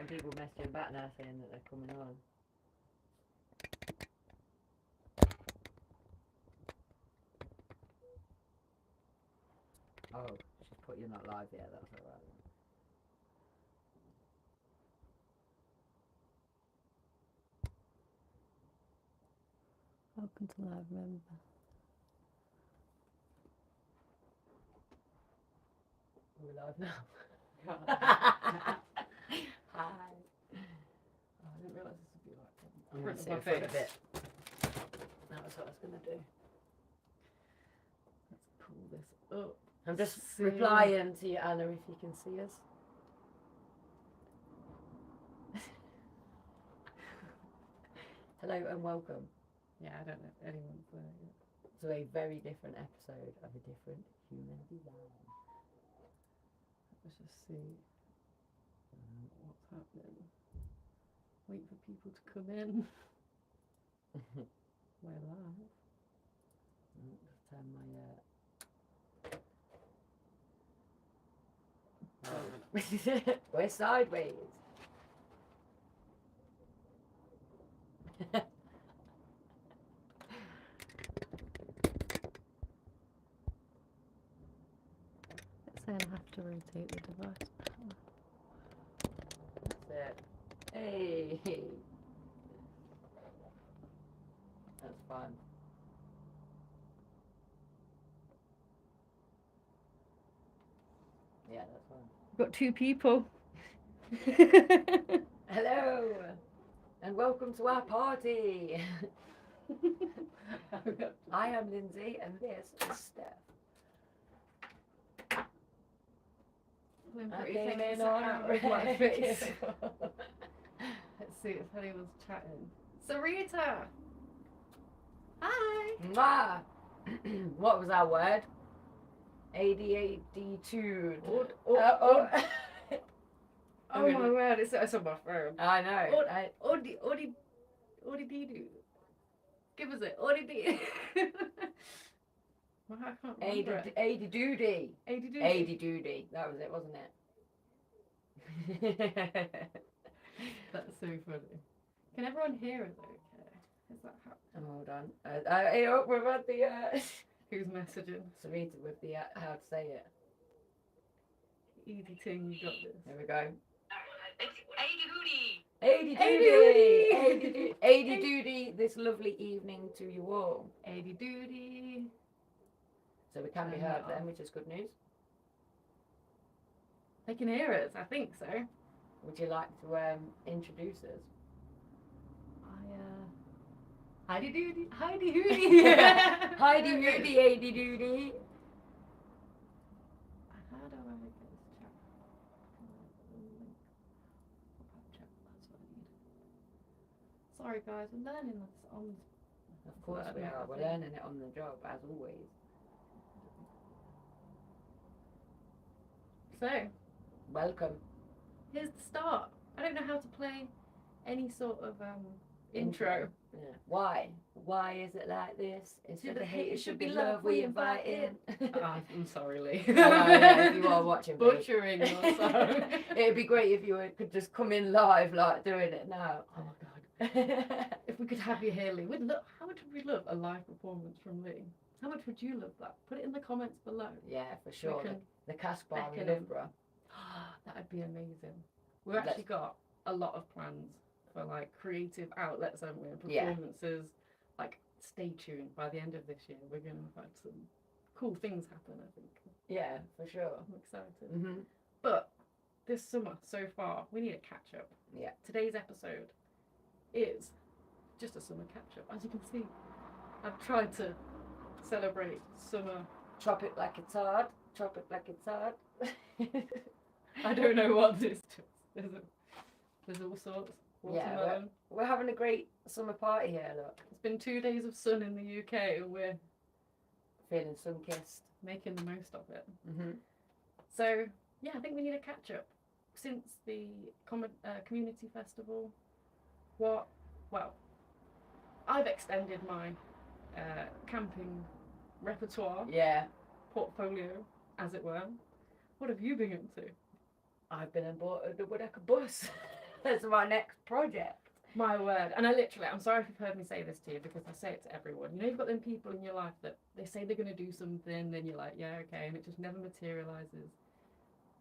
getting people messaging back now saying that they're coming on. Oh, she's put you're not live yet, that's alright. Welcome to live, remember. We're live now. Hi. Oh, I didn't realise this would be like I'm front going to of sit my in front of face. it. That was what I was going to do. Let's pull this up. I'm just See. replying to you, Anna, if you can see us. Hello and welcome Yeah, I don't know if anyone's there yet. to a very different episode of a different human design. Let's just see what's happening. Wait for people to come in. We're live. Just turn my we're sideways. It's saying I have to rotate the device. That's it. Hey. That's fun. Yeah, that's fun. We've got 2 people. Hello and welcome to our party. I am Lindzi and this is Steph. I'm I came in on with my red. face. Let's see if anyone's chatting. Sarita! Hi! Ma. What was our word? ADHD. Oh my word, it's on my phone. I know. Odi dee doo. Give us it. Odi dee. Well, I can't remember it. AD Doody. Adi doo. AD Doody. That was it, wasn't it? That's so funny. Can everyone hear us okay? Is that happening? Hold on. We've had the Who's messaging? Sarita with the how to say it. Easy ting, you got this. There we go. It's AD Hootie. AD Doody. AD Doody. This lovely evening to you all. Adi doody. So we can be heard then, which is good news. They can hear us, I think so. Would you like to introduce us? Heidi doody. Heidi hooty. Heidi Doody, AD Doody. How do I get this chat? Chat, that's what I need. Sorry guys, we're learning this on. Of course we are. We're learning it on the job, as always. So, Welcome. here's the start. I don't know how to play any sort of intro. Yeah. Why? Why is it like this? Instead the of hate, it should be love. We invite in. I'm sorry, Lee. I know, yeah, if you are watching, please. Butchering your song. It'd be great if you could just come in live, like doing it now. Oh my god. If we could have you here, Lee, how much would we love a live performance from Lee? How much would you love that? Put it in the comments below. Yeah, for sure. can The cast bar in beckon him. Loughborough. That'd be amazing. We've actually got a lot of plans for like creative outlets, haven't we? And Yeah. performances. Like, stay tuned. By the end of this year, we're going to have some cool things happen, I think. Yeah, for sure. I'm excited. Mm-hmm. But this summer, so far, we need a catch up. Yeah. Today's episode is just a summer catch up. As you can see, I've tried to celebrate summer. Chop it like it's hard. Chop it like it's hard. I don't know what this is. There's all sorts. Yeah, Watermelon. we're having a great summer party here, look. It's been 2 days of sun in the UK and we're Feeling sun-kissed. making the most of it. Mm-hmm. So, yeah, I think we need a catch up. Since the community festival, I've extended my camping repertoire, Yeah. portfolio, as it were. What have you been up to? I've been on board the Woodacre bus. That's my next project. My word. And I'm sorry if you've heard me say this to you, because I say it to everyone. You know, you've got them people in your life that they say they're going to do something, then you're like, yeah, okay, and it just never materializes.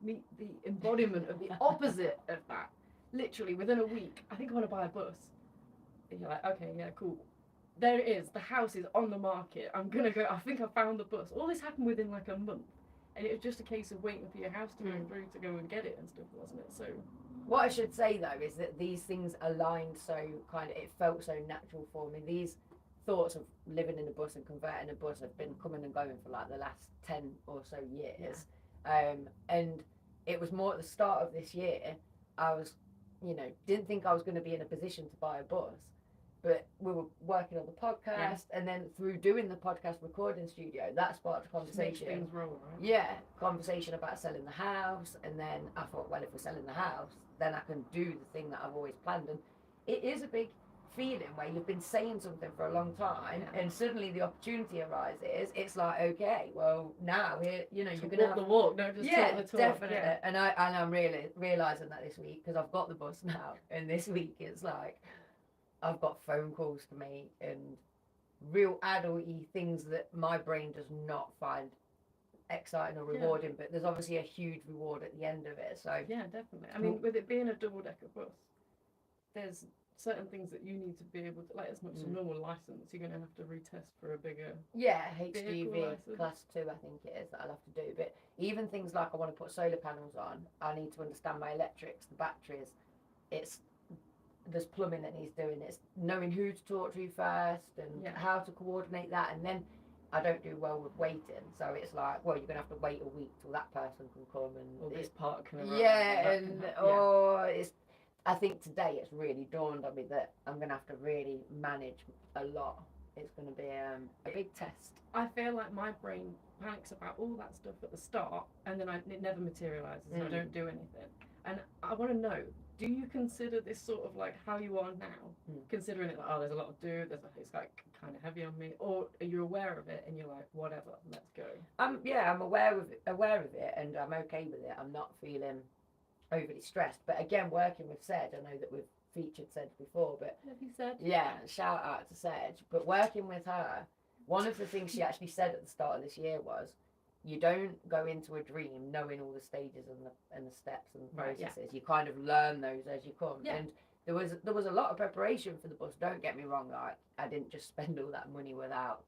Meet the embodiment of the opposite of that. Literally, within a week, I think I want to buy a bus. And you're like, okay, yeah, cool. There it is. The house is on the market. I'm going to go. I think I found the bus. All this happened within like a month. And it was just a case of waiting for your house to go through to go and get it and stuff, wasn't it? So... What I should say though is that these things aligned so it felt so natural for me. These thoughts of living in a bus and converting a bus have been coming and going for like the last 10 or so years. Yeah. And it was more at the start of this year, I was, didn't think I was going to be in a position to buy a bus. But we were working on the podcast, and then through doing the podcast recording studio, that sparked a conversation. Things roll, right? Yeah, conversation about selling the house, and then I thought, well, if we're selling the house, then I can do the thing that I've always planned. And it is a big feeling where you've been saying something for a long time, and suddenly the opportunity arises. It's like, okay, well, now here, you're going to walk the walk, no, just talk the talk. Definitely. Yeah. And I'm really realizing that this week, because I've got the bus now, and this week it's like, I've got phone calls to make and real adult-y things that my brain does not find exciting or rewarding, but there's obviously a huge reward at the end of it. So yeah, definitely. I mean, with it being a double-decker bus, there's certain things that you need to be able to, like, as much as a normal license, you're going to have to retest for a bigger... Yeah, HGV class 2, I think it is, that I'll have to do. But even things like I want to put solar panels on, I need to understand my electrics, the batteries. There's plumbing that needs doing. It's knowing who to talk to first and how to coordinate that. And then I don't do well with waiting, so it's like, well, you're gonna have to wait a week till that person can come and or this part can arrive. It's. I think today it's really dawned on me that I'm gonna have to really manage a lot. It's gonna be a big test. I feel like my brain panics about all that stuff at the start, and then it never materializes. I don't do anything, and I want to know. Do you consider this sort of like how you are now, considering it like, oh, there's a lot to do, it's like kind of heavy on me, or are you aware of it and you're like, whatever, let's go? I'm aware of it, and I'm okay with it. I'm not feeling overly stressed. But again, working with Sedge, I know that we've featured Sedge before, but have you said? Yeah, shout out to Sedge. But working with her, one of the things she actually said at the start of this year was, you don't go into a dream knowing all the stages and the steps and the processes. Right, You kind of learn those as you come. Yeah. And there was a lot of preparation for the bus. Don't get me wrong. Like, I didn't just spend all that money without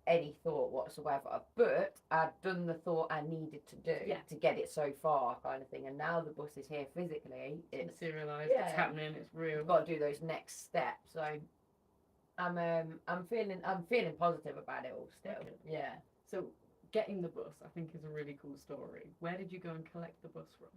any thought whatsoever. But I'd done the thought I needed to do to get it so far, kind of thing. And now the bus is here physically. It's materialised. It's happening. It's real. You've got to do those next steps. So I'm feeling positive about it all still. Okay. Yeah. So. Getting the bus, I think, is a really cool story. Where did you go and collect the bus from?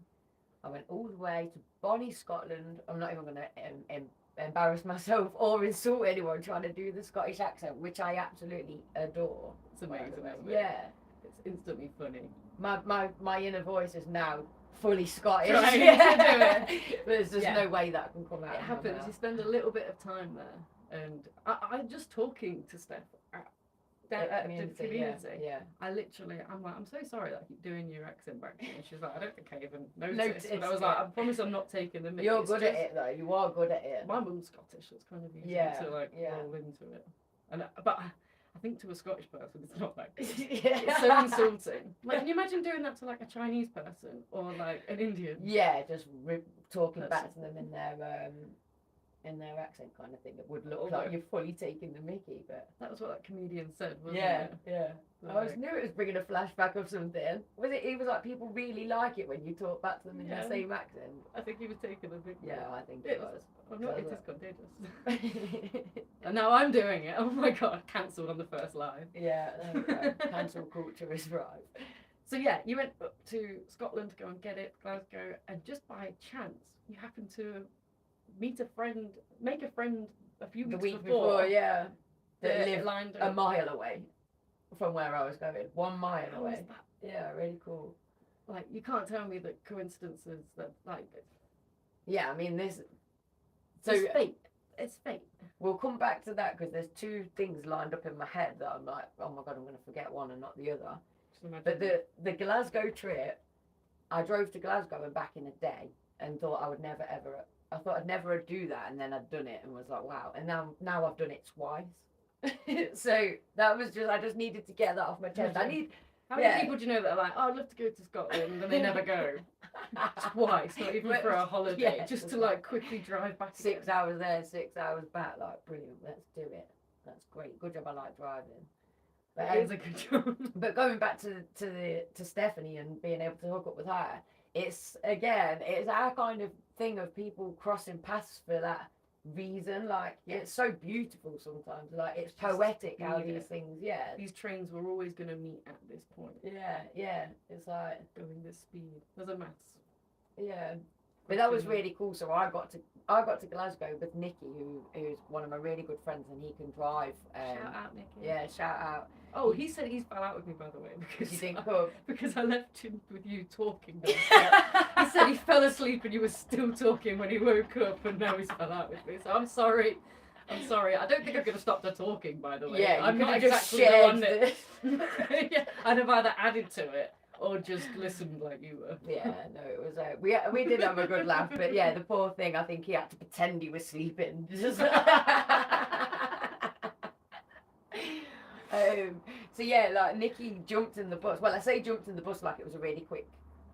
I went all the way to Bonnie, Scotland. I'm not even going to embarrass myself or insult anyone trying to do the Scottish accent, which I absolutely adore. It's amazing, isn't it? Yeah. It's instantly funny. My inner voice is now fully Scottish. Right, to do it. There's just no way that can come out. It happens. You spend a little bit of time there. And I'm just talking to Steph at the community. Yeah. I'm like, I'm so sorry that I keep doing your accent back to you. And she's like, I don't think I even noticed. But I was like, I promise I'm not taking the mick. You're good at it though. You are good at it. My mum's Scottish, so it's kind of easy to roll into it. And but I think to a Scottish person, it's not that good. It's so insulting. Like, can you imagine doing that to like a Chinese person or like an Indian? Yeah, just talking back to them in their accent kind of thing. It would look like you're fully taking the mickey, but that was what that comedian said, wasn't it? Yeah. I knew it was bringing a flashback of something. Was it? He was like, people really like it when you talk back to them in the same accent. I think he was taking the mickey. Yeah, I think it was. I'm not. It is contagious. And now I'm doing it. Oh my god! Cancelled on the first live. Yeah, cancel culture is right. So yeah, you went up to Scotland to go and get it, Glasgow, and just by chance, you happened to make a friend a few weeks before. That lived lined a mile away from where I was going. 1 mile away. Was that? Yeah, really cool. Like, you can't tell me that coincidences that, like... Yeah, I mean, this... So it's fate. It's fate. We'll come back to that, because there's two things lined up in my head that I'm like, oh my god, I'm going to forget one and not the other. But the Glasgow trip, I drove to Glasgow and back in a day and thought I would never ever I thought I'd never do that, and then I'd done it and was like, wow. And now I've done it twice. So that was just, I just needed to get that off my chest. How many people do you know that are like, oh, I'd love to go to Scotland, and they never go? Twice, not even for a holiday, just to like quickly drive back. 6 hours there, 6 hours back. Like, brilliant. Let's do it. That's great. Good job. I like driving. But It is a good job. But going back to Stephanie and being able to hook up with her, it's our kind of thing of people crossing paths for that reason. Like, it's so beautiful sometimes. Like, it's poetic how these things. These trains were always going to meet at this point. Yeah. It's like going this speed. There's a maths. Yeah. But that was really cool. So I got to Glasgow with Nicky, who's one of my really good friends, and he can drive. Shout out, Nicky. Yeah, shout out. Oh, he said he's fell out with me, by the way, because you didn't come. Because I left him with you talking. He said he fell asleep and you were still talking when he woke up, and now he's fell out with me. So I'm sorry. I don't think I'm going to stop the talking, by the way. Yeah, I'm not exactly the one that. Yeah, I'd have either added to it or just listened like you were. Yeah, no, it was we did have a good laugh, but yeah, the poor thing, I think he had to pretend he was sleeping. Just so yeah, like Nicky jumped in the bus. Well, I say jumped in the bus like it was a really quick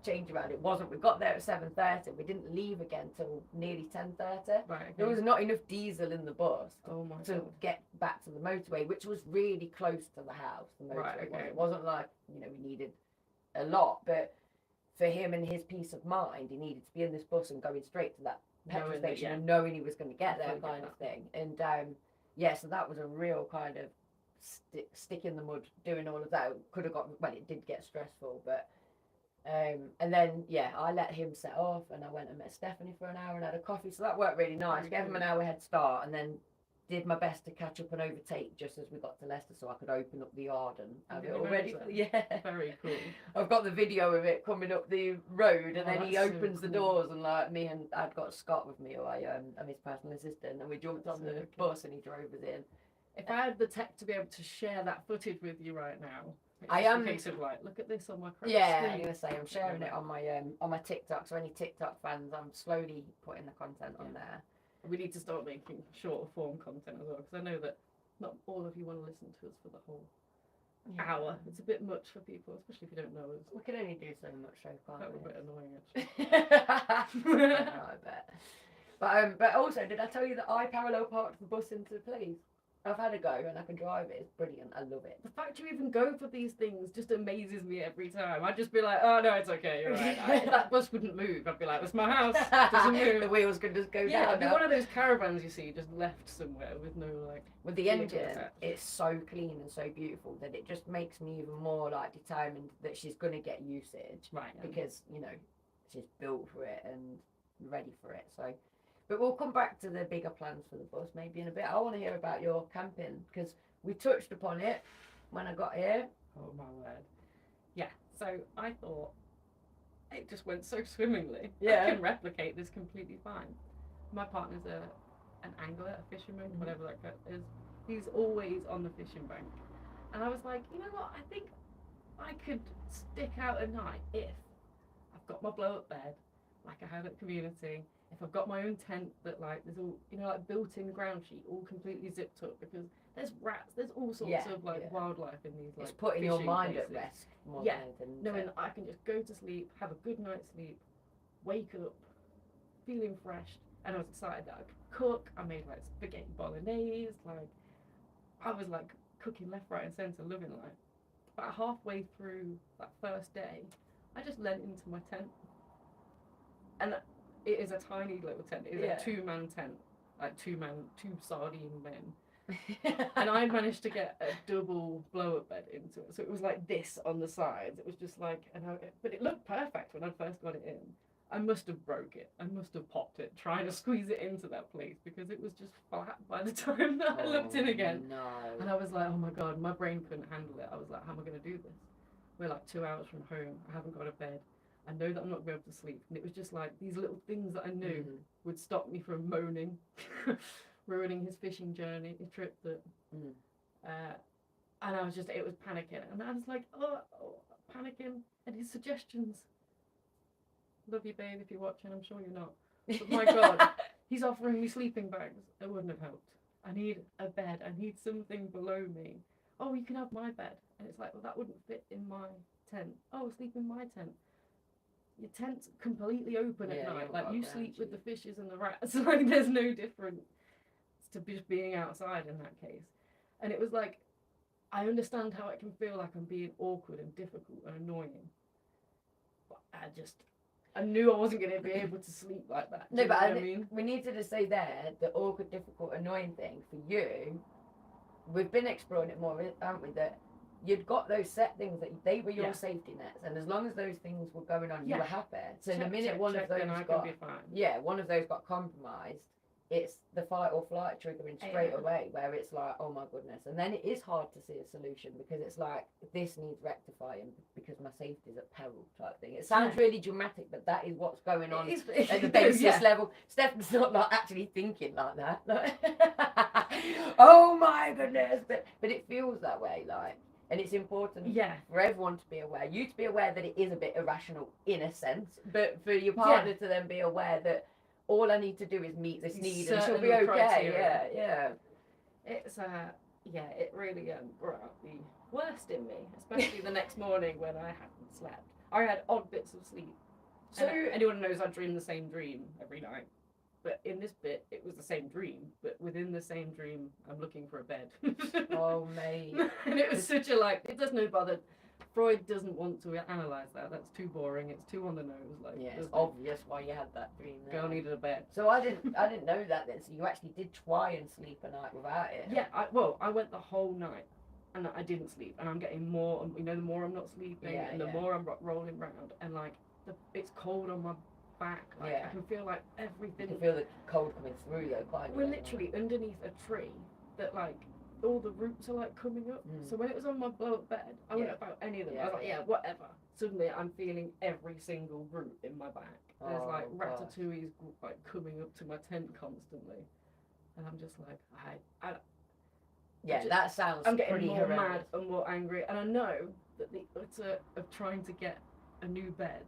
change around. It wasn't. We got there at 7:30. We didn't leave again till nearly 10:30. Right. Okay. There was not enough diesel in the bus to get back to the motorway, which was really close to the house. The motorway Right, okay. It wasn't like, we needed a lot, but for him and his peace of mind, he needed to be in this bus and going straight to that petrol station and knowing he was going to get there, kind of thing. And so that was a real kind of stick in the mud. Doing all of that could have got, well, it did get stressful, but and then I let him set off, and I went and met Stephanie for an hour and had a coffee. So that worked really nice. Gave him an hour head start, and then did my best to catch up and overtake just as we got to Leicester, so I could open up the yard and have it all ready. Very cool. I've got the video of it coming up the road, and then he opens the doors, and like me, and I'd got Scott with me, who I'm his personal assistant, and we jumped on the bus, and he drove us in. If I had the tech to be able to share that footage with you right now, I am. A case of like, look at this on my screen. I'm gonna say I'm sharing it on my TikTok. So any TikTok fans, I'm slowly putting the content on there. We need to start making shorter form content as well, because I know that not all of you want to listen to us for the whole hour. It's a bit much for people, especially if you don't know us. We can only do so much, so can't That would we? be a bit annoying, actually. I bet. But also, did I tell you that I parallel parked the bus into the police? I've had a go and I can drive it. It's brilliant. I love it. The fact you even go for these things just amazes me every time. I'd just be like, oh no, it's okay, you're right. That bus wouldn't move. I'd be like, that's my house. It doesn't move. The wheels could just go Yeah, down. it'd be one of those caravans you see just left somewhere with no like. With the engine, it's so clean and so beautiful that it just makes me even more like determined that she's gonna get usage. Right. Because she's built for it and ready for it. So. But we'll come back to the bigger plans for the bus maybe in a bit. I want to hear about your camping, because we touched upon it when I got here. Oh my word. Yeah, so I thought it just went so swimmingly. Yeah. I can replicate this completely fine. My partner's an angler, a fisherman, whatever that is. He's always on the fishing bank. And I was like, you know what, I think I could stick out at night if I've got my blow-up bed, like I have at Community. If I've got my own tent that like there's all like built-in ground sheet, all completely zipped up, because there's rats, there's all sorts of wildlife in these like. It's putting your mind places. at rest more Yeah, than knowing I can just go to sleep, have a good night's sleep, wake up, feeling fresh, and I was excited that I could cook. I made like spaghetti bolognese, like I was like cooking left, right, and centre, loving life. About halfway through that first day, I just leant into my tent, and it is a tiny little tent. It is a 2-man tent, like 2 sardine men. And I managed to get a double blow-up bed into it. So it was like this on the sides. It was just like, but it looked perfect when I first got it in. I must have broke it. I must have popped it, trying to squeeze it into that place, because it was just flat by the time that I looked in again. No. And I was like, oh my God, my brain couldn't handle it. I was like, how am I going to do this? We're like 2 hours from home. I haven't got a bed. I know that I'm not going to be able to sleep. And it was just like these little things that I knew would stop me from moaning, ruining his fishing journey, his trip. And I was just, it was panicking. And I was like, oh, panicking. And his suggestions, love you, babe, if you're watching, I'm sure you're not. But my God, he's offering me sleeping bags. It wouldn't have helped. I need a bed. I need something below me. Oh, you can have my bed. And it's like, well, that wouldn't fit in my tent. Oh, sleep in my tent. Your tent's completely open at night. Like, you sleep with the fishes and the rats. Like, there's no difference to just being outside in that case. And it was like, I understand how it can feel like I'm being awkward and difficult and annoying. But I knew I wasn't going to be able to sleep like that. No, but I mean, we needed to say there the awkward, difficult, annoying thing for you. We've been exploring it more, haven't we? That you'd got those set things that they were your safety nets, and as long as those things were going on, you were happy. So the minute one of those one of those got compromised, it's the fight or flight triggering straight away, where it's like, oh my goodness. And then it is hard to see a solution because it's like, this needs rectifying because my safety's at peril type thing. It sounds really dramatic, but that is what's going on at the basis level. Steph's not like actually thinking like that. Like, oh my goodness. But it feels that way, like. And it's important for everyone to be aware. You to be aware that it is a bit irrational in a sense, but for your partner to then be aware that all I need to do is meet this need and she'll be okay. Criteria. Yeah. It's it really brought out the worst in me, especially the next morning when I hadn't slept. I had odd bits of sleep. So anyone knows I dream the same dream every night. But in this bit, it was the same dream. But within the same dream, I'm looking for a bed. Oh, mate. And it was such a, like, it does no bother. Freud doesn't want to analyse that. That's too boring. It's too on the nose. Like, yeah, it's obvious why you had that dream. Girl needed a bed. So I didn't know that then. So you actually did try and sleep a night without it. Yeah, I went the whole night. And I didn't sleep. And I'm getting more, the more I'm not sleeping. And the more I'm rolling round. And, like, it's cold on my back. Like, I can feel like everything. You can feel the cold coming through though, quite. We're literally underneath a tree that like all the roots are like coming up. So when it was on my blow up bed, I wasn't about any of them. I was like, whatever. Suddenly I'm feeling every single root in my back. There's like ratatouilles like coming up to my tent constantly, and I'm just like, that sounds. I'm getting pretty more horrendous. mad and more angry, and I know that the utter of trying to get a new bed.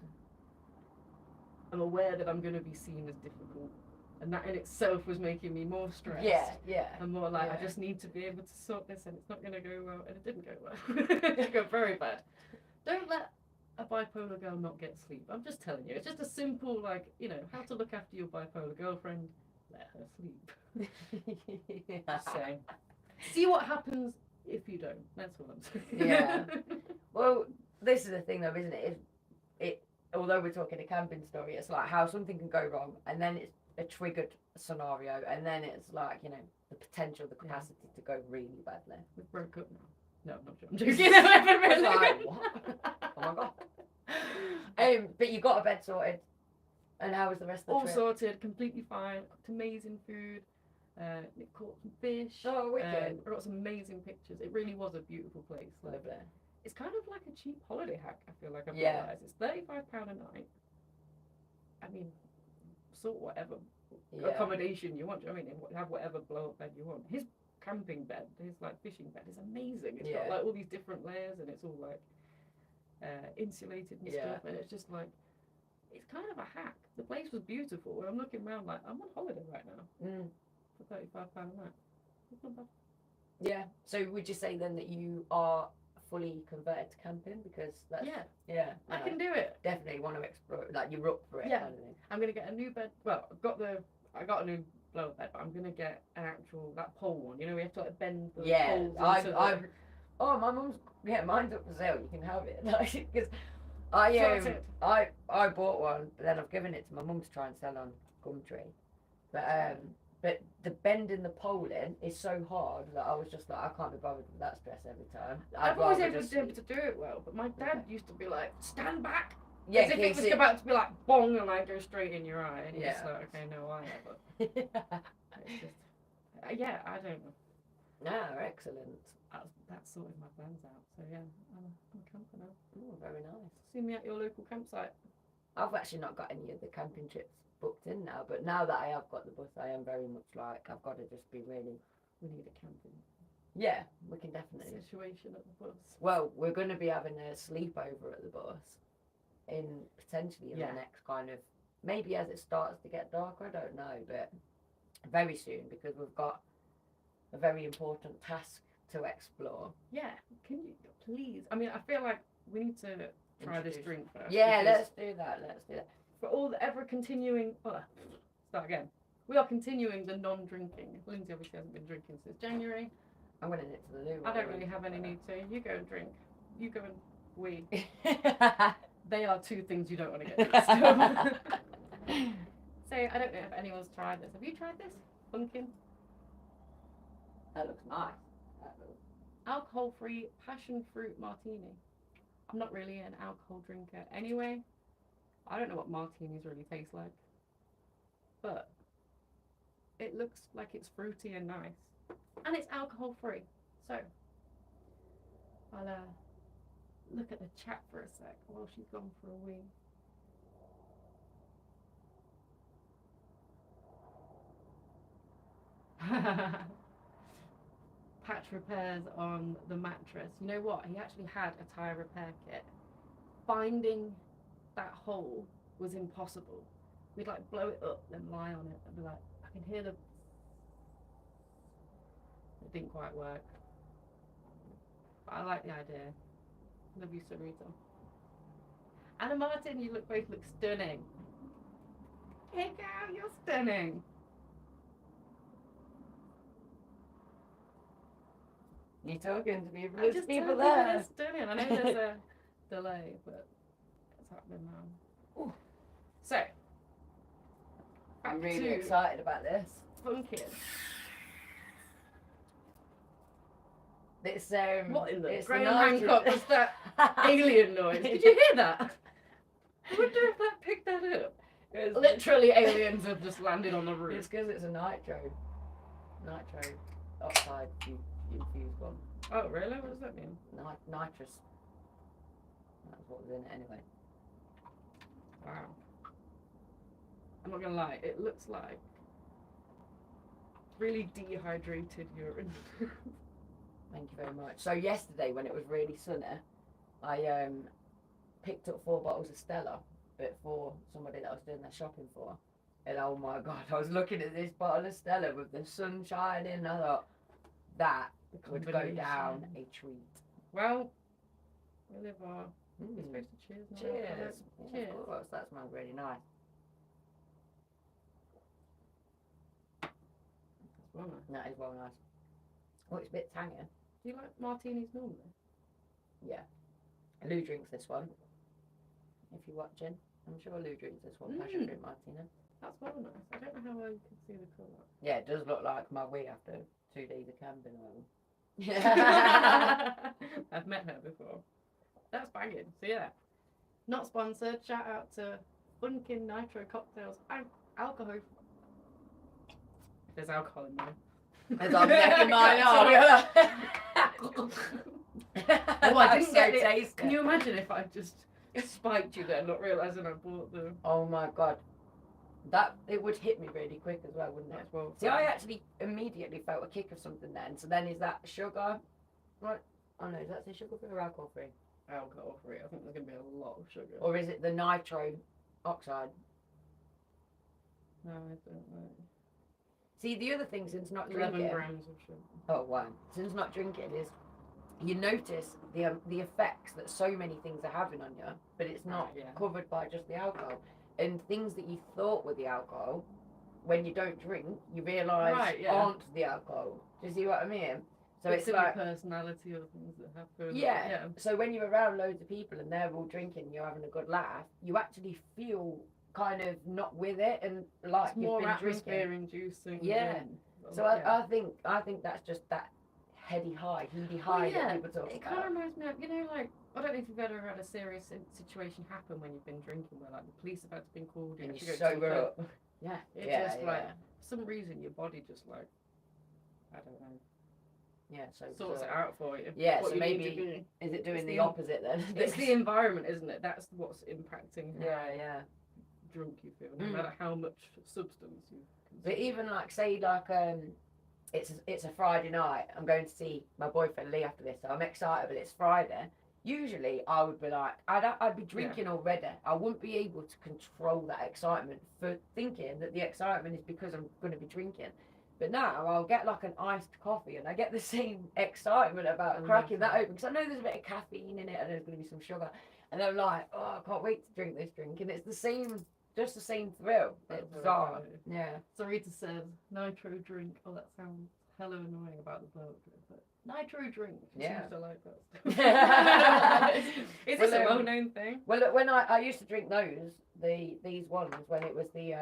I'm aware that I'm going to be seen as difficult, and that in itself was making me more stressed. Yeah. And more like, I just need to be able to sort this, and it's not going to go well, and it didn't go well. It did go very bad. Don't let a bipolar girl not get sleep. I'm just telling you. It's just a simple, like, how to look after your bipolar girlfriend. Let her sleep. Just saying. See what happens if you don't. That's what I'm saying. Yeah. Well, this is the thing, though, isn't it? It although we're talking a camping story, it's like how something can go wrong, and then it's a triggered scenario, and then it's like, the potential, the capacity to go really badly. We broke up now. No, I'm not joking. Like, what? Oh my god. But you got a bed sorted, and how was the rest of the all trip? Sorted, completely fine. Cooked amazing food. Caught some fish. Oh, wicked. I got some amazing pictures. It really was a beautiful place. Lovely. It's kind of like a cheap holiday hack, I feel like I've realised. It's £35 a night. I mean, sort whatever accommodation you want. I mean, have whatever blow-up bed you want. His camping bed, his like fishing bed is amazing. It's got like all these different layers, and it's all like insulated and stuff. And it's just like, it's kind of a hack. The place was beautiful, and I'm looking around like, I'm on holiday right now for £35 a night. It's not bad. Yeah. So would you say then that you are fully converted to camping, because that's I can do it. Definitely want to explore, like you're up for it. Yeah, kind of thing. I'm gonna get a new bed. Well, I got a new blow up bed, but I'm gonna get an actual that pole one. We have to like bend the poles. My mum's mine's up for sale. You can have it, because I bought one, but then I've given it to my mum to try and sell on Gumtree, But the bending the pole in is so hard that I was just like, I can't be bothered with that stress every time. I've always been able to do it well, but my dad used to be like, stand back. Yeah, as if it was about to be like, bong, and like go straight in your eye. And you're just like, okay, no, I ever. It's just, I don't know. No, excellent. That's sorting my plans out. So yeah, I'm a camper now. Oh, very nice. See me at your local campsite. I've actually not got any of the camping trips booked in now, but now that I have got the bus, I am very much like, I've got to just be really. We need a camping. Yeah, we can definitely. Situation at the bus. Well, we're going to be having a sleepover at the bus, potentially in the next kind of maybe as it starts to get darker, I don't know, but very soon, because we've got a very important task to explore. Yeah, can you please? I mean, I feel like we need to try this drink first. Yeah, because let's do that. for all the ever continuing. Start again. We are continuing the non-drinking. Lindsay obviously hasn't been drinking since January. I'm gonna nip to the loo. I don't really have any need to. You go and drink. You go and wee. They are two things you don't want to get mixed up. So I don't know if anyone's tried this. Have you tried this? Pumpkin? That looks nice. Alcohol-free passion fruit martini. I'm not really an alcohol drinker anyway. I don't know what martinis really taste like. But it looks like it's fruity and nice. And it's alcohol-free. So I'll look at the chat for a sec while she's gone for a wee. Patch repairs on the mattress. You know what? He actually had a tyre repair kit. Finding that hole was impossible. We'd like blow it up, then lie on it, and be like, I can hear the. It didn't quite work. But I like the idea. Love you, Sarita. Anna Martin, you both look stunning. Hey girl, you're stunning. You talking to me? I'm There's just people telling people there. they're stunning. I know there's a delay, but it's happening now. Ooh. So, I'm back really to excited about this. Pumpkin. It's What in the it's Graham nitrogen. Hancock was that alien noise? Did you hear that? I wonder if that picked that up. Literally, aliens have just landed on the It's roof. because it's a nitro oxide infused one. Oh, really? What does that mean? Nitrous. That's what was in it anyway. Wow. I'm not gonna lie, it looks like really dehydrated urine. Thank you very much. So yesterday, when it was really sunny, I picked up 4 bottles of Stella, but for somebody that I was doing their shopping for. And oh my god, I was looking at this bottle of Stella with the sun shining, and I thought that would go down a treat. Well, we live our. We're supposed to cheers now. Cheers. Cheers. Yeah, of course, that smells really nice. That's well nice. That is well nice. Oh, it's a bit tangy. Do you like martinis normally? Yeah. Lou drinks this one. If you're watching, I'm sure Lou drinks this one. Passion fruit martini. That's well nice. I don't know how well you can see the colour. Yeah, it does look like my wee after 2 days of camping. I've met her before. That's banging. So yeah, not sponsored. Shout out to Funkin Nitro Cocktails. Alcohol. There's alcohol in there. As I'm checking mine Sorry. out. Oh, I didn't get it. Tasty. Can you imagine if I just spiked you there, not realising I bought the. Oh my god. That it would hit me really quick as well, wouldn't it? That's well. See, I actually immediately felt a kick of something then. So then is that sugar? Right. Oh no, is that the sugar free or alcohol free? Alcohol free. I think there's gonna be a lot of sugar. Or is it the nitro oxide? No, I don't know. See, the other thing since not 11 drinking. grams of sugar. Oh wow! Since not drinking is, you notice the effects that so many things are having on you, but it's not Right, yeah. covered by just the alcohol. And things that you thought were the alcohol, when you don't drink, you realise Right, yeah. aren't the alcohol. Do you see what I mean? So it's in like, your personality or things that happen. yeah. So when you're around loads of people and they're all drinking, you're having a good laugh, you actually feel kind of not with it and like It's you've more been atmosphere drinking. inducing. Yeah. than- So yeah. I think that's just that heady high Well, high yeah, that people talk it kind about. of reminds me of, you know, like, I don't know if you've ever had a serious situation happen when you've been drinking, where like the police have had to been called, And have you to go to sober the up. Yeah. It's yeah, just yeah. like, for some reason, your body just like, I don't know, Yeah, so sorts it out for you. Yeah, what so you need maybe to be. is it doing It's the the- opposite then? It's the environment, isn't it? That's what's impacting how yeah. drunk you feel, no Mm. matter how much substance you consume. But even like say like it's a Friday night. I'm going to see my boyfriend Lee after this, so I'm excited. But it's Friday. usually I would be like, I'd be drinking already. I wouldn't be able to control that excitement for thinking that the excitement is because I'm going to be drinking. But now I'll get like an iced coffee and I get the same excitement about cracking that open because I know there's a bit of caffeine in it and there's going to be some sugar. And I'm like, oh, I can't wait to drink this drink. And it's the same, just the same thrill. It's bizarre. Yeah. Sarita says, nitro drink. Oh, that sounds hella annoying about the boat. But nitro drink. She seems to like that. Is this a well-known thing? Well, when I used to drink these ones, when it was the,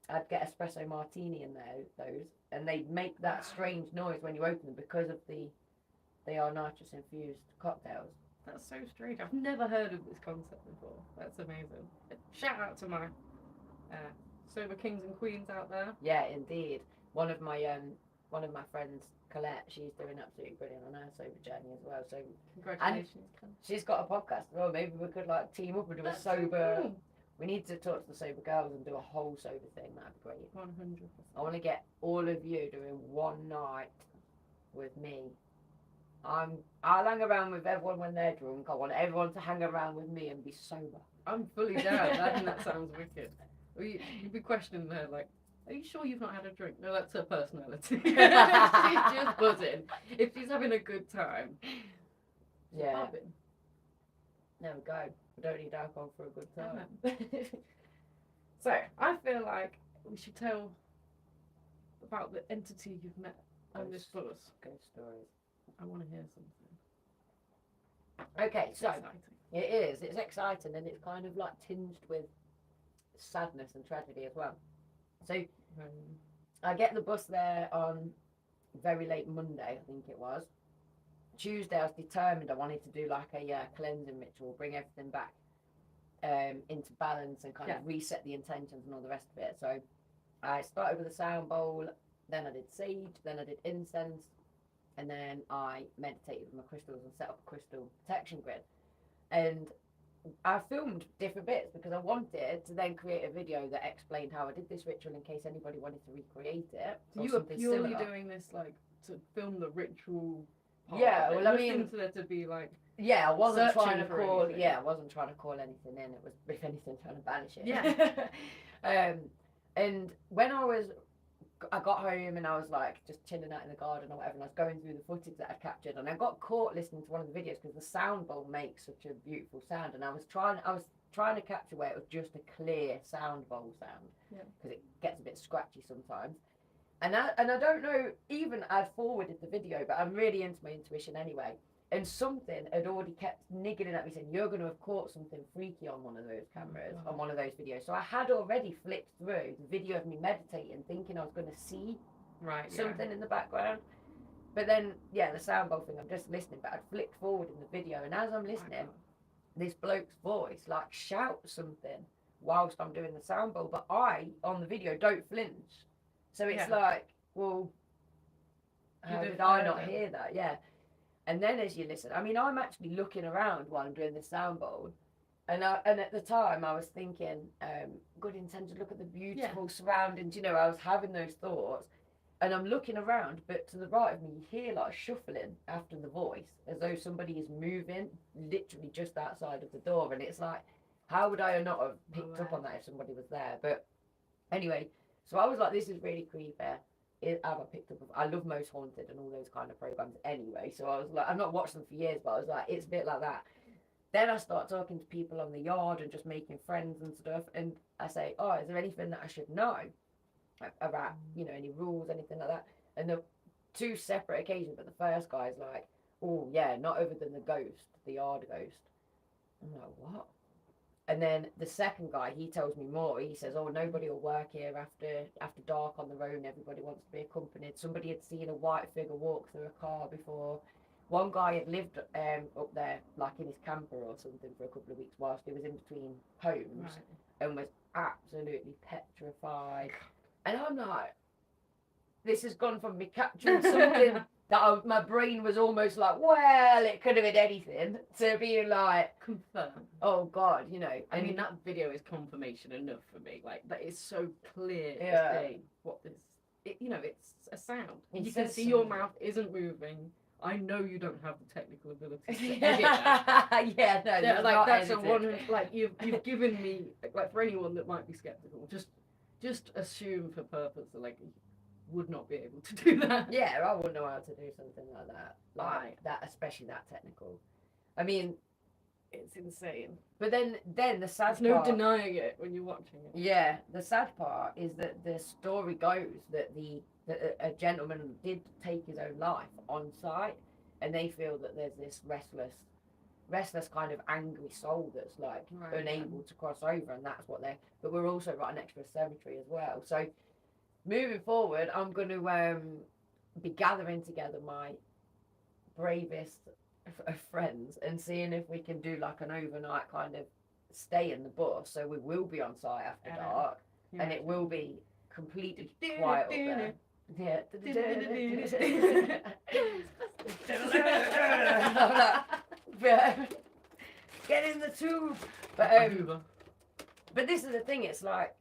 I'd get espresso martini in there, those, and they'd make that strange noise when you open them because of they are nitrous infused cocktails. That's so strange. I've never heard of this concept before. That's amazing. Shout out to my sober kings and queens out there. Yeah, indeed. One of my friends, Colette, she's doing absolutely brilliant on her sober journey as well. So congratulations. She's got a podcast as well. Maybe we could like team up and do a sober. So cool. We need to talk to the sober girls and do a whole sober thing. That'd be great. 100%. I want to get all of you doing one night with me. I'll hang around with everyone when they're drunk. I want everyone to hang around with me and be sober. I'm fully down. I think that sounds wicked. You'd be questioning her like, are you sure you've not had a drink? No, that's her personality. She's just buzzing. If she's having a good time. Yeah. Popping. There we go. We don't need alcohol for a good time. So, I feel like we should tell about the entity you've met on this bus. Ghost stories. I want to hear something. Okay, so exciting. It is. It's exciting and it's kind of like tinged with sadness and tragedy as well. So I get the bus there on very late Monday, I think it was. Tuesday, I was determined I wanted to do like a cleansing ritual, bring everything back into balance and kind of reset the intentions and all the rest of it. So I started with a sound bowl, then I did sage, then I did incense, and then I meditated with my crystals and set up a crystal protection grid. And I filmed different bits because I wanted to then create a video that explained how I did this ritual in case anybody wanted to recreate it. So you were purely doing this like to film the ritual part. Yeah, well, I mean, to there to be like. Yeah, I wasn't trying to call. Anything. Yeah, I wasn't trying to call anything in. It was, if anything, trying to banish it. Yeah. And when I got home and I was like just chilling out in the garden or whatever, and I was going through the footage that I'd captured, and I got caught listening to one of the videos because the sound bowl makes such a beautiful sound, and I was trying to capture where it was just a clear sound bowl sound, because it gets a bit scratchy sometimes. And I don't know, even I'd forwarded the video, but I'm really into my intuition anyway. And something had already kept niggling at me saying, you're going to have caught something freaky on one of those cameras, on one of those videos. So I had already flipped through the video of me meditating, thinking I was going to see something in the background. But then, the sound bowl thing, I'm just listening, but I'd flicked forward in the video. And as I'm listening, this bloke's voice, like, shouts something whilst I'm doing the sound bowl. But I, on the video, don't flinch. So it's like, well, how did I not hear that? Yeah. And then as you listen, I mean, I'm actually looking around while I'm doing the sound bowl. And at the time I was thinking, good intention, look at the beautiful surroundings. You know, I was having those thoughts. And I'm looking around, but to the right of me, you hear like shuffling after the voice, as though somebody is moving literally just outside of the door. And it's like, how would I not have picked up on that if somebody was there? But anyway, so I was like, this is really creepy. I love Most Haunted and all those kind of programs anyway, so I was like, I've not watched them for years, but I was like, it's a bit like that. Then I start talking to people on the yard and just making friends and stuff, and I say, oh, is there anything that I should know about, you know, any rules, anything like that? And the two separate occasions, but the first guy's like, oh yeah, not other than the ghost, the yard ghost. I'm like, what? And then the second guy, he tells me more. He says, oh, nobody will work here after dark on the road. Everybody wants to be accompanied. Somebody had seen a white figure walk through a car before. One guy had lived up there, like in his camper or something, for a couple of weeks whilst he was in between homes and was absolutely petrified. And I'm like, this has gone from me capturing something that my brain was almost like, well, it could have been anything, to being like, confirm. Oh God, you know. I mean, that video is confirmation enough for me. Like, that is so clear as day what this, you know, it's a sound. You can see your mouth isn't moving. I know you don't have the technical ability to edit that. Yeah, no, Yeah, like not that's a edited. one. Like you've given me like for anyone that might be skeptical, just assume for purpose that like you would not be able to do that. Yeah, I wouldn't know how to do something like that. Like Right. that, especially that technical. I mean, It's insane. but then the sad There's no part. denying it when you're watching it. Yeah, the sad part is that the story goes that a gentleman did take his own life on site, and they feel that there's this restless kind of angry soul that's like Right, unable to cross over, and that's what they're. But we're also right next to a cemetery as well. So moving forward, I'm going to be gathering together my bravest of friends and seeing if we can do like an overnight kind of stay in the bus. So we will be on site after dark, and it will be completely quiet up there. Yeah. Get in the tube. But this is the thing. It's like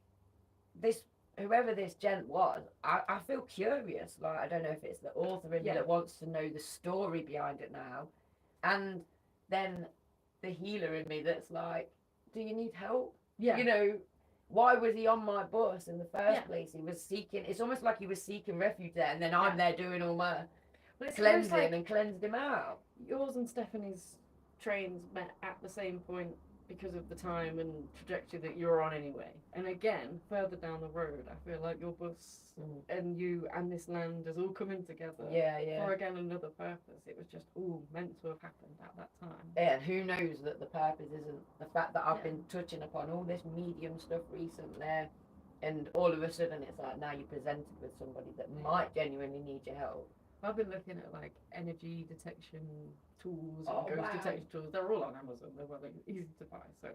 this. Whoever this gent was, I feel curious. Like I don't know if it's the author in me that wants to know the story behind it now, and then the healer in me that's like, do you need help? Yeah. You know, why was he on my bus in the first place? He was seeking. It's almost like he was seeking refuge there, and then I'm there doing all my cleansing and cleansed him out. Yours and Stephanie's trains met at the same point because of the time and trajectory that you're on anyway. And again, further down the road, I feel like your bus and you and this land is all coming together. Yeah. For again another purpose. It was just all meant to have happened at that time. Yeah, and who knows that the purpose isn't the fact that I've been touching upon all this medium stuff recently, and all of a sudden it's like now you're presented with somebody that might genuinely need your help. I've been looking at like energy detection tools and ghost detection tools. They're all on Amazon. They're really easy to buy. So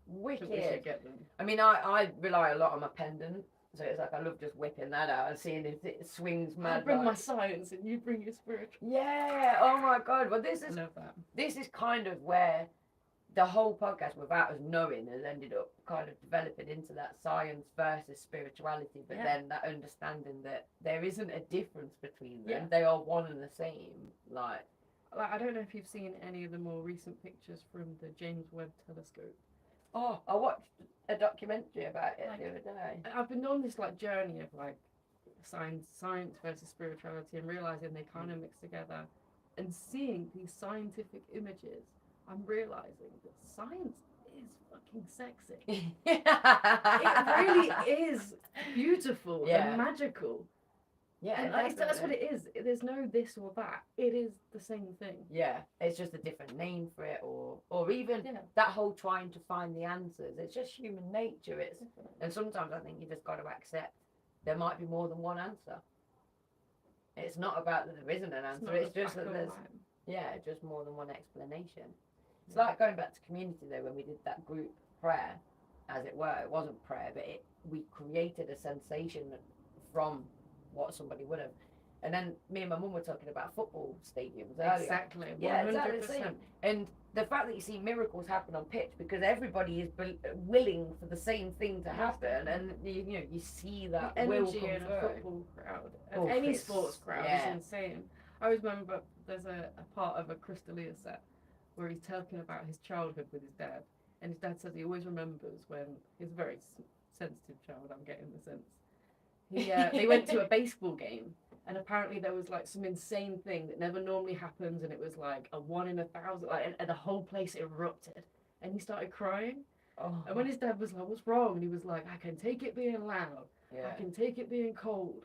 Wicked. we should get them. I mean, I rely a lot on my pendant, so it's like I love just whipping that out and seeing if it swings mad. I bring my science and you bring your spiritual. Yeah. Oh my God. Well, I love that. This is kind of where the whole podcast, without us knowing, has ended up kind of developing into that science versus spirituality, but then that understanding that there isn't a difference between them. They are one and the same. Like I don't know if you've seen any of the more recent pictures from the James Webb Telescope. Oh, I watched a documentary about it the other day. I've been on this like journey of like science versus spirituality and realizing they kind of mix together, and seeing these scientific images, I'm realizing that science is fucking sexy. It really is beautiful and magical. Yeah, and that's what it is. There's no this or that. It is the same thing. Yeah, it's just a different name for it, or even that whole trying to find the answers. It's just human nature. And sometimes I think you just got to accept there might be more than one answer. It's not about that there isn't an answer. It's just that there's just more than one explanation. It's like going back to community though, when we did that group prayer, as it were. It wasn't prayer, but we created a sensation from what somebody would have. And then me and my mum were talking about football stadiums earlier. Exactly. 100%. Yeah, exactly the same. And the fact that you see miracles happen on pitch because everybody is willing for the same thing to happen, and you see that the will energy come in through. a football crowd, any sports crowd is insane. I always remember there's a part of a Crystalia set where he's talking about his childhood with his dad, and his dad says he always remembers when he's a very sensitive child. I'm getting the sense. They went to a baseball game, and apparently there was like some insane thing that never normally happens, and it was like a 1 in 1,000, and the whole place erupted, and he started crying. And when his dad was like, "What's wrong?" and he was like, "I can take it being loud, I can take it being cold,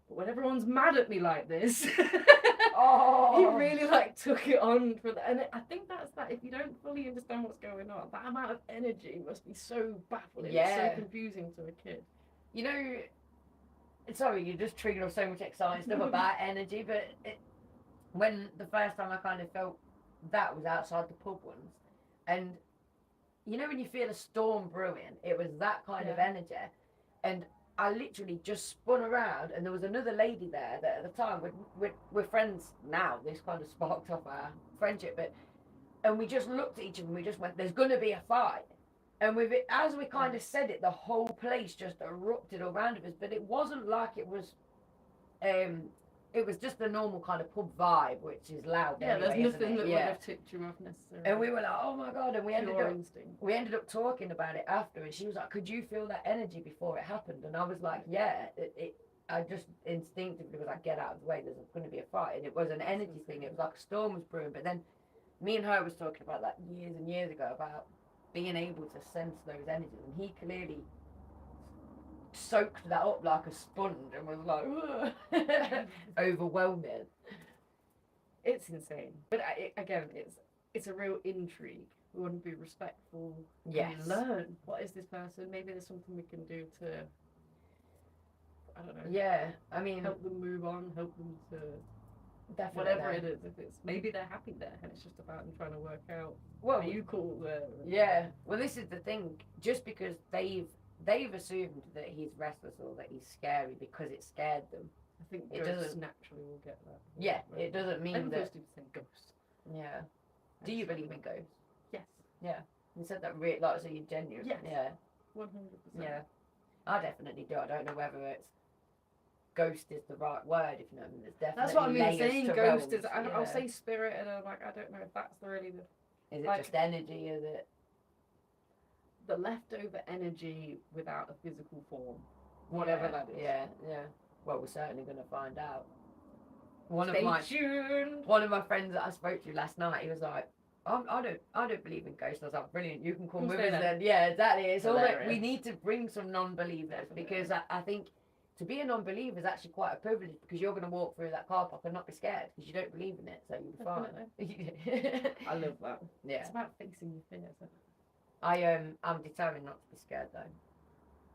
but when everyone's mad at me like this," he really like took it on for that. And I think that's that. If you don't fully understand what's going on, that amount of energy must be so baffling, so confusing to a kid. Sorry, you just triggered off so much exciting stuff about energy, but when the first time I kind of felt that was outside the pub once, and when you feel a storm brewing, it was that kind of energy, and I literally just spun around, and there was another lady there that at the time we're friends now. This kind of sparked off our friendship, and we just looked at each other and we just went, "There's going to be a fight." And as we kind of said it, the whole place just erupted around us. But it wasn't like it was it was just a normal kind of pub vibe, which is loud. Yeah, anyway, there's nothing isn't it? that Yeah. would have tipped you off necessarily. And we were like, oh my god, and we ended Pure up instinct. talking about it after, and she was like, could you feel that energy before it happened? And I was like, yeah. I just instinctively was like, get out of the way, there's going to be a fight. And it was an energy thing. It was like a storm was brewing. But then me and her was talking about that years and years ago, about being able to sense those energies, and he clearly soaked that up like a sponge and was like overwhelming. It's insane, but again, it's a real intrigue. We want to be respectful. Yes. And learn what is this person. Maybe there's something we can do to, I don't know. Yeah, I mean, help them move on. Help them to definitely. whatever it is. If it's maybe they're happy there, and it's just about them trying to work out. Well, Are you cool there? yeah. Well, this is the thing. Just because they've assumed that he's restless or that he's scary because it scared them. I think It ghosts doesn't- naturally will get that. Yeah, it doesn't mean Maybe that. 50% ghosts. Yeah. Do you believe in ghosts? Yes. You said that really, like, so you're genuine. Yes. Yeah. 100%. Yeah. I definitely do. I don't know whether it's ghost is the right word. If you know what I mean. There's definitely That's what I mean. layers Saying to ghost realms, is. I'll yeah. say spirit, and I'm like, I don't know if that's really the. Is it like- just energy? Is it? The leftover energy without a physical form, whatever Yeah, that is. Yeah. Yeah. Well, we're certainly going to find out. Stay tuned. One of my friends that I spoke to last night, he was like, I don't believe in ghosts. I was like, brilliant, you can come Come with stay us there. then. Yeah, exactly. It's all that we Hilarious. need to bring some non-believers, Definitely. because I think to be a non-believer is actually quite a privilege, because you're going to walk through that car park and not be scared because you don't believe in it, so you'll be fine. I love that. Yeah, It's about facing your fears. Isn't it? I'm determined not to be scared though.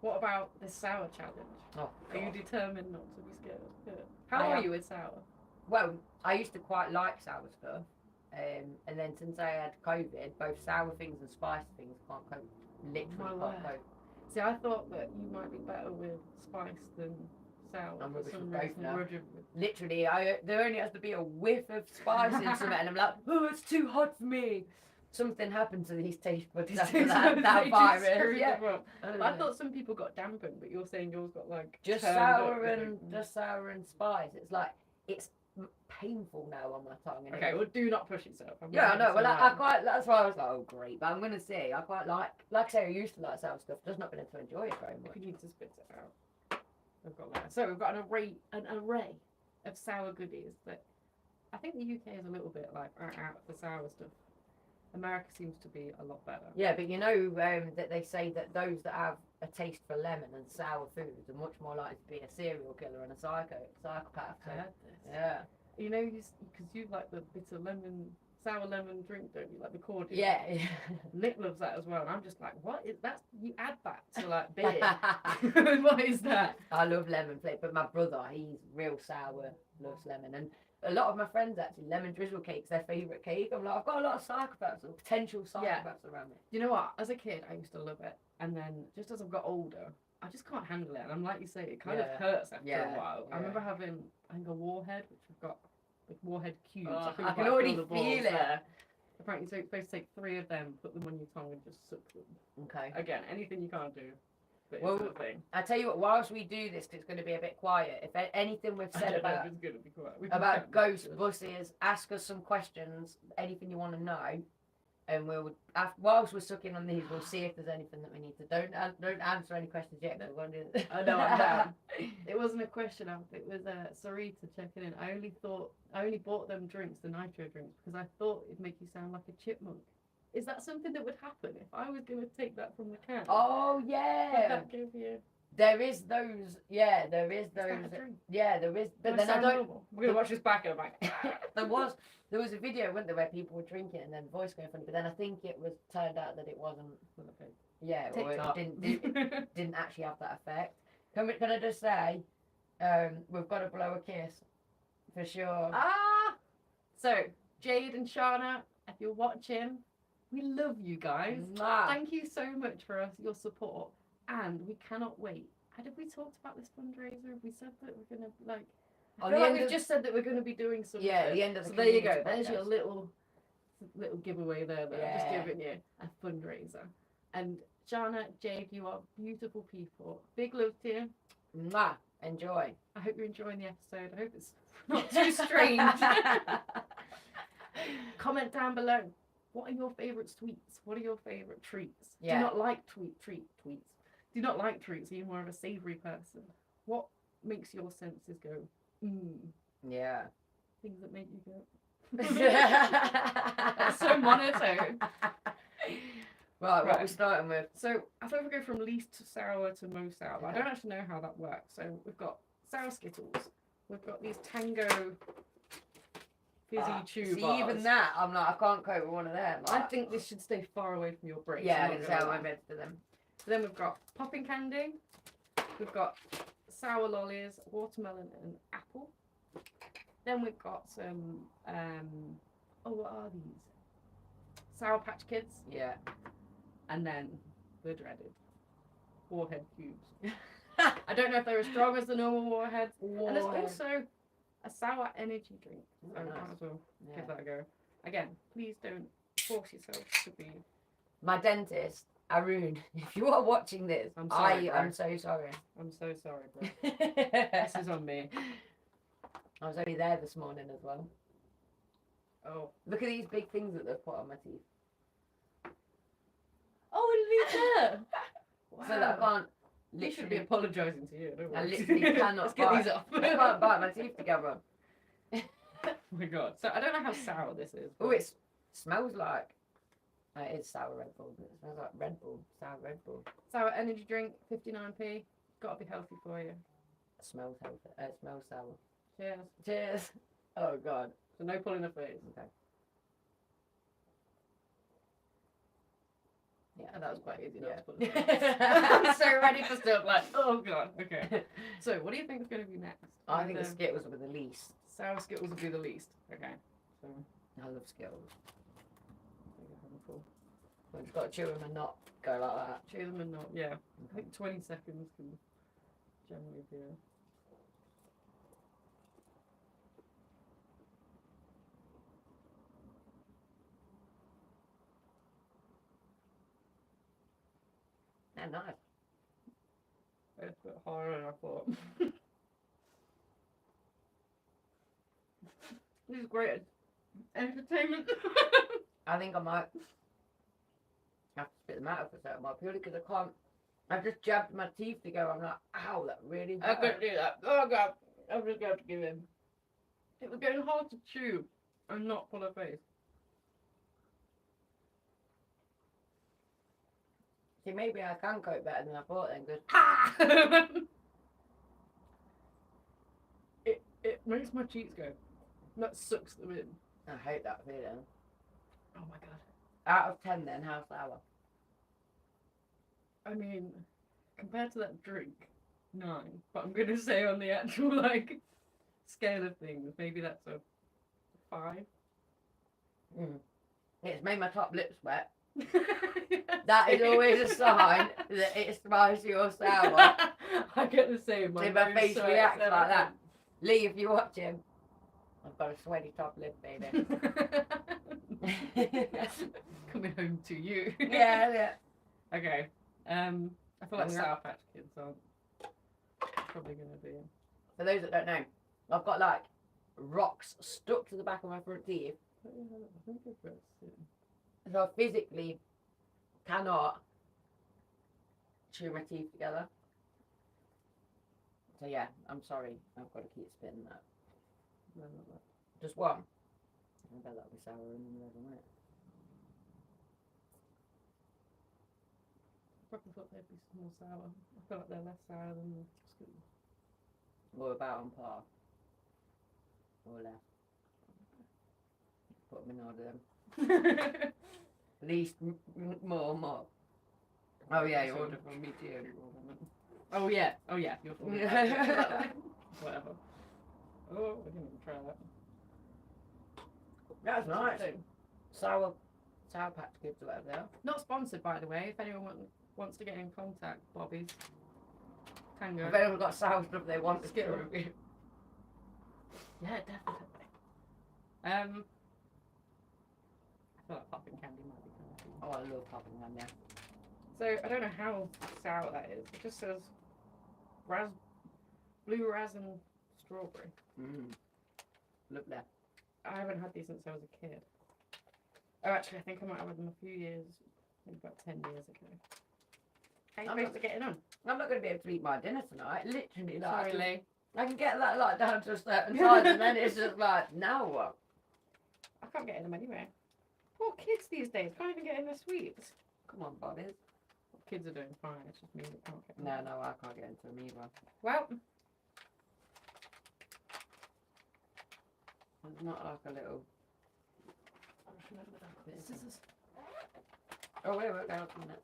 What about the sour challenge? Oh, Are you God. determined not to be scared? Yeah. How I are am. you with sour? Well, I used to quite like sour stuff, and then since I had COVID, both sour things and spicy things can't cope. Literally My can't word. cope. See, I thought that you might be better with spice than sour. I'm for rubbish some with both reason. now. With- Literally, there only has to be a whiff of spice in something, and I'm like, oh, it's too hot for me. Something happened to these taste buds after that They just virus. screwed Yeah. them up. I thought some people got dampened, but you're saying yours got like just turned sour up, and just sour and spice. It's like it's painful now on my tongue. And Okay, well, do not push yourself. I'm yeah, I not know. Well, gonna I say quite. That's why I was like, oh, great. But I'm gonna say, I quite like I say, I used to like sour stuff. Just not been able to enjoy it very that. much. You need to spit it out. We've got that. So we've got an array of sour goodies that I think the UK is a little bit like out for sour stuff. America seems to be a lot better. Yeah, but you know that they say that those that have a taste for lemon and sour foods are much more likely to be a serial killer and a psychopath. I So, heard this. yeah. You know, because you like the bitter lemon, sour lemon drink, don't you? Like the cordial. Yeah. Nick loves that as well, and I'm just like, what is that? You add that to like beer? What is that? I love lemon flavour, but my brother, he's real sour, loves lemon. And a lot of my friends actually, lemon drizzle cake's their favourite cake. I'm like, I've got a lot of psychopaths or potential psychopaths around me. You know what? As a kid, I used to love it, and then just as I've got older, I just can't handle it. And I'm like you say, it kind of Yeah. hurts after Yeah, a while. I yeah. remember having, I think, a warhead, which I've got like warhead cubes. Oh, couldn't I can quite already feel the balls feel it. there. Apparently, so you're supposed to take 3 of them, put them on your tongue, and just suck them. Okay. Again, anything you can't do. But Well, it's a thing. I tell you what, whilst we do this, 'cause it's going to be a bit quiet. If anything we've I said don't know about if it's gonna be quiet. We can about check ghost this. buses, ask us some questions, anything you want to know, and whilst we're sucking on these, we'll see if there's anything that we need to. Don't answer any questions yet. 'Cause we're gonna do I know, I'm down. It wasn't a question. It was Sarita checking in. I only bought them drinks, the nitro drinks, because I thought it'd make you sound like a chipmunk. Is that something that would happen if I was going to take that from the can? Oh Would yeah, that give you? there is those. Yeah, there is Is that those. a drink? Yeah, there is. But Do then I sound don't. normal? We're gonna watch this back and I'm like, there was a video, wasn't there, where people were drinking and then voice going funny. But then I think it was turned out that it wasn't. Yeah, or it TikTok. didn't actually have that effect. Can I just say, we've got to blow a kiss, for sure. Ah! So, Jade and Shana, if you're watching, we love you guys. Mwah. Thank you so much for your support, and we cannot wait. Have we talked about this fundraiser? Have we said that we're gonna like? I On feel the like end we've of- just said that we're gonna be doing something. Yeah, the end of the So there you go. community There's your podcast. little giveaway there. That I'm just Yeah. giving you a fundraiser. And Shana, Jade, you are beautiful people. Big love to you. Mwah. Enjoy. I hope you're enjoying the episode. I hope it's not too strange. Comment down below. What are your favourite sweets? What are your favourite treats? Yeah. Do not like treats. Do not like treats. Are you more of a savoury person? What makes your senses go, Yeah. Things that make you go. That's so monotone. Right, what are we starting with? So I thought we'd go from least sour to most sour. But I don't actually know how that works. So we've got sour Skittles. We've got these Tango fizzy chew See, bars. even that, I'm like, I can't cope with one of them. I think this should stay far away from your brain. Yeah, I can tell my bed to them. So then we've got popping candy. We've got sour lollies, watermelon and apple. Then we've got some, what are these? Sour Patch Kids. Yeah. And then the dreaded Warhead cubes. I don't know if they're as strong as the normal Warheads. And there's also a sour energy drink. So I might as well give that a go. Again, please don't force yourself to be. My dentist, Arun, if you are watching this, I'm sorry, I'm so sorry. I'm so sorry, bro. This is on me. I was only there this morning as well. Oh. Look at these big things that they've put on my teeth. Oh, it is there. Wow. So that I can't You should be apologising to you. Don't I worry. literally cannot Let's get these off. I can't bite my teeth together. Oh my god. So I don't know how sour this is. Oh, it smells like. It is sour Red Bull. It smells like Red Bull. Sour Red Bull. Sour energy drink, 59p. Gotta be healthy for you. It smells healthy. It smells sour. Cheers. Cheers. Oh god. So no pulling the face. Okay. Yeah, that was quite easy. Yeah. Not to pull the face. I'm so ready for stuff like, oh god. Okay. So what do you think is going to be next? I think the Skittles will be the least. Sour Skittles will be the least. Okay. So I love Skittles. But you've got to chew them and not go like that. chew them and not. Yeah. I think 20 seconds can generally be. They're nice. It's a bit harder than I thought. This is great entertainment. I think I might have to spit them out for a second while, purely because I can't. I've just jabbed my teeth together. I'm like, ow, that really I hurt. couldn't do that. Oh god, I'm just going to give in. It was getting hard to chew and not pull a face. See, maybe I can cope better than I thought then, because it makes my cheeks go. That sucks them in. I hate that feeling. Oh my god. Out of 10 then, how sour? I mean, compared to that drink, 9. But I'm gonna say on the actual like scale of things, maybe that's a 5. It's made my top lip sweat. Yes. That is always a sign that it's spicy or sour. I get the same. See, my nose face sweats, reacts like everything. that. Lee, if you're watching, I've got a sweaty top lip, baby. Coming home to you. Yeah. Okay. I feel like Yeah. Sour Patch Kids aren't probably gonna be. For those that don't know, I've got like rocks stuck to the back of my front teeth. I think I've got it. So I physically cannot chew my teeth together. So yeah, I'm sorry. I've got to keep spitting that. No, not that. Just one. I bet that'll be sour in the other night. Probably thought they'd be more sour. I feel like they're less sour than the Skittles. Or about on par. Or less. Put them in order then. Least, more. Oh yeah, you ordered from me too. Oh yeah, you're talking about whatever. Oh, I didn't even try that. That's nice. Sour Patch Kids or whatever they are. Not sponsored, by the way. If anyone wants to get in contact, Bobby's Tango. If anyone's got sour stuff they want to Skittle. review. Yeah, definitely. I feel like popping candy might be kind of cool. Oh, I love popping them, yeah. So I don't know how sour that is. It just says blue raz and strawberry. Lovely. I haven't had these since I was a kid. Oh, actually, I think I might have had them a few years, maybe about 10 years ago. How you supposed to get it on? I'm not going to be able to eat my dinner tonight. Literally, like, Sorry, Lee. I can get that like down to a certain size, and then it's just like, now what? I can't get in them anyway. Poor kids these days can't even get in their sweets. Come on, bodies. Kids are doing fine. It's just me that can't get in. No, I can't get into them either. Well, It's not like a little. scissors. Oh wait, going up a minute.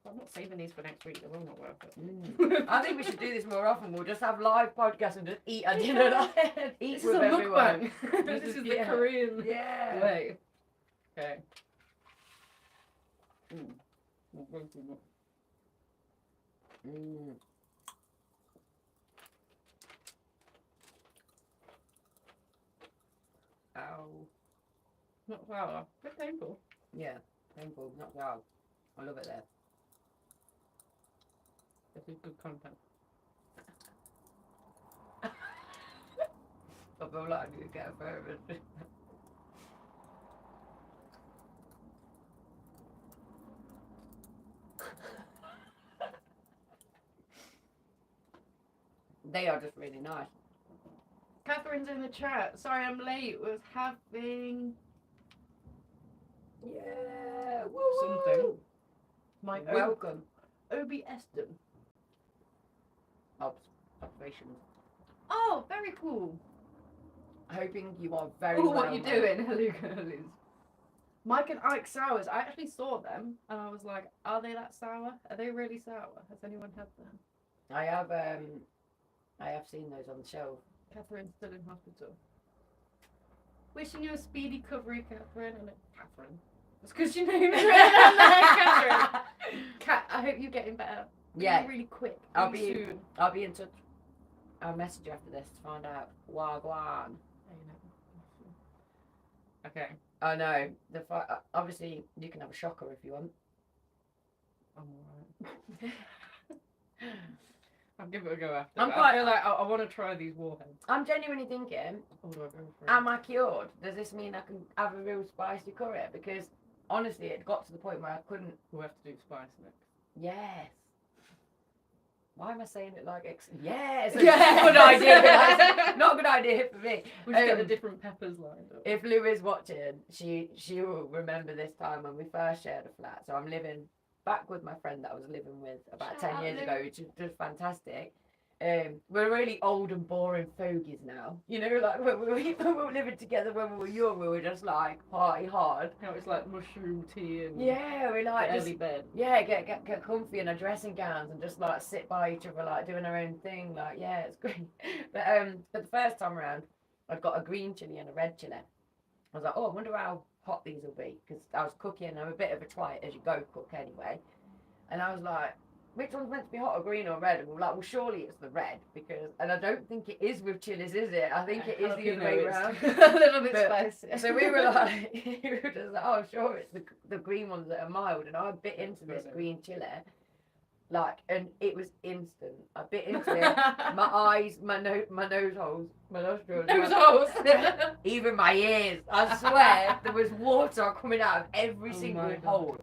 I'm not saving these for next week. They're all not worth it. I think we should do this more often. We'll just have live podcasts and just eat our dinner. Like, eat This with is a everyone. mukbang. This is the Korean Yeah. way. Okay. Mm. Ow. Not sour. Bit painful. Yeah, painful, not wow. I love it there. This is good content. I feel like I need to get a further. They are just really nice. Catherine's in the chat. Sorry I'm late. Was having Yeah, something. My Welcome. OBS. Observations. Oh, very cool. Hoping you are very Oh, well. what you doing? Hello, girlies. Mike and Ike sours. I actually saw them and I was like, are they that sour? Are they really sour? Has anyone had them? I have seen those on the shelf. Catherine's still in hospital. Wishing you a speedy recovery, Catherine. And Catherine. It's because your name is written on there, Catherine. Cat, I hope you're getting better. Yeah, Really quick. I'll really be soon. I'll be in touch. I'll message you after this to find out. Wagwan. Okay. I know. Obviously, you can have a shocker if you want. I'm alright. I'll give it a go after. I'm I quite- feel like I want to try these warheads. I'm genuinely thinking, What do I go for? am I cured? Does this mean I can have a real spicy curry? Because honestly, it got to the point where I couldn't. We'll have to do spice next. Yes. Why am I saying it like yes? Yeah. Good idea. That's not a good idea for me. We'll just get the different peppers lined up. If Lou is watching, she will remember this time when we first shared a flat. So I'm living back with my friend that I was living with about Shout 10 out, years Lou. ago, which is just fantastic. We're really old and boring fogies now. You know, like when we were living together when we were young, we were just like party hard. Now it's like mushroom tea and Yeah, we like just early bed. yeah, get comfy in our dressing gowns and just like sit by each other, like doing our own thing. Like yeah, it's great. But the first time around, I'd got a green chili and a red chili. I was like, oh, I wonder how hot these will be because I was cooking. I'm a bit of a twit as you go cook anyway, and I was like, which one's meant to be hot or green or red? And we were like, well, surely it's the red because, and I don't think it is with chilies, is it? I think it is the other way around. A little bit But- spicy. So we were like, we were just like, oh, sure, it's the green ones that are mild. And I bit into this green chili, like, and it was instant. I bit into it. My eyes, my nose holes, my nostrils, Nose holes. even my ears. I swear, there was water coming out of every Oh single my God. hole.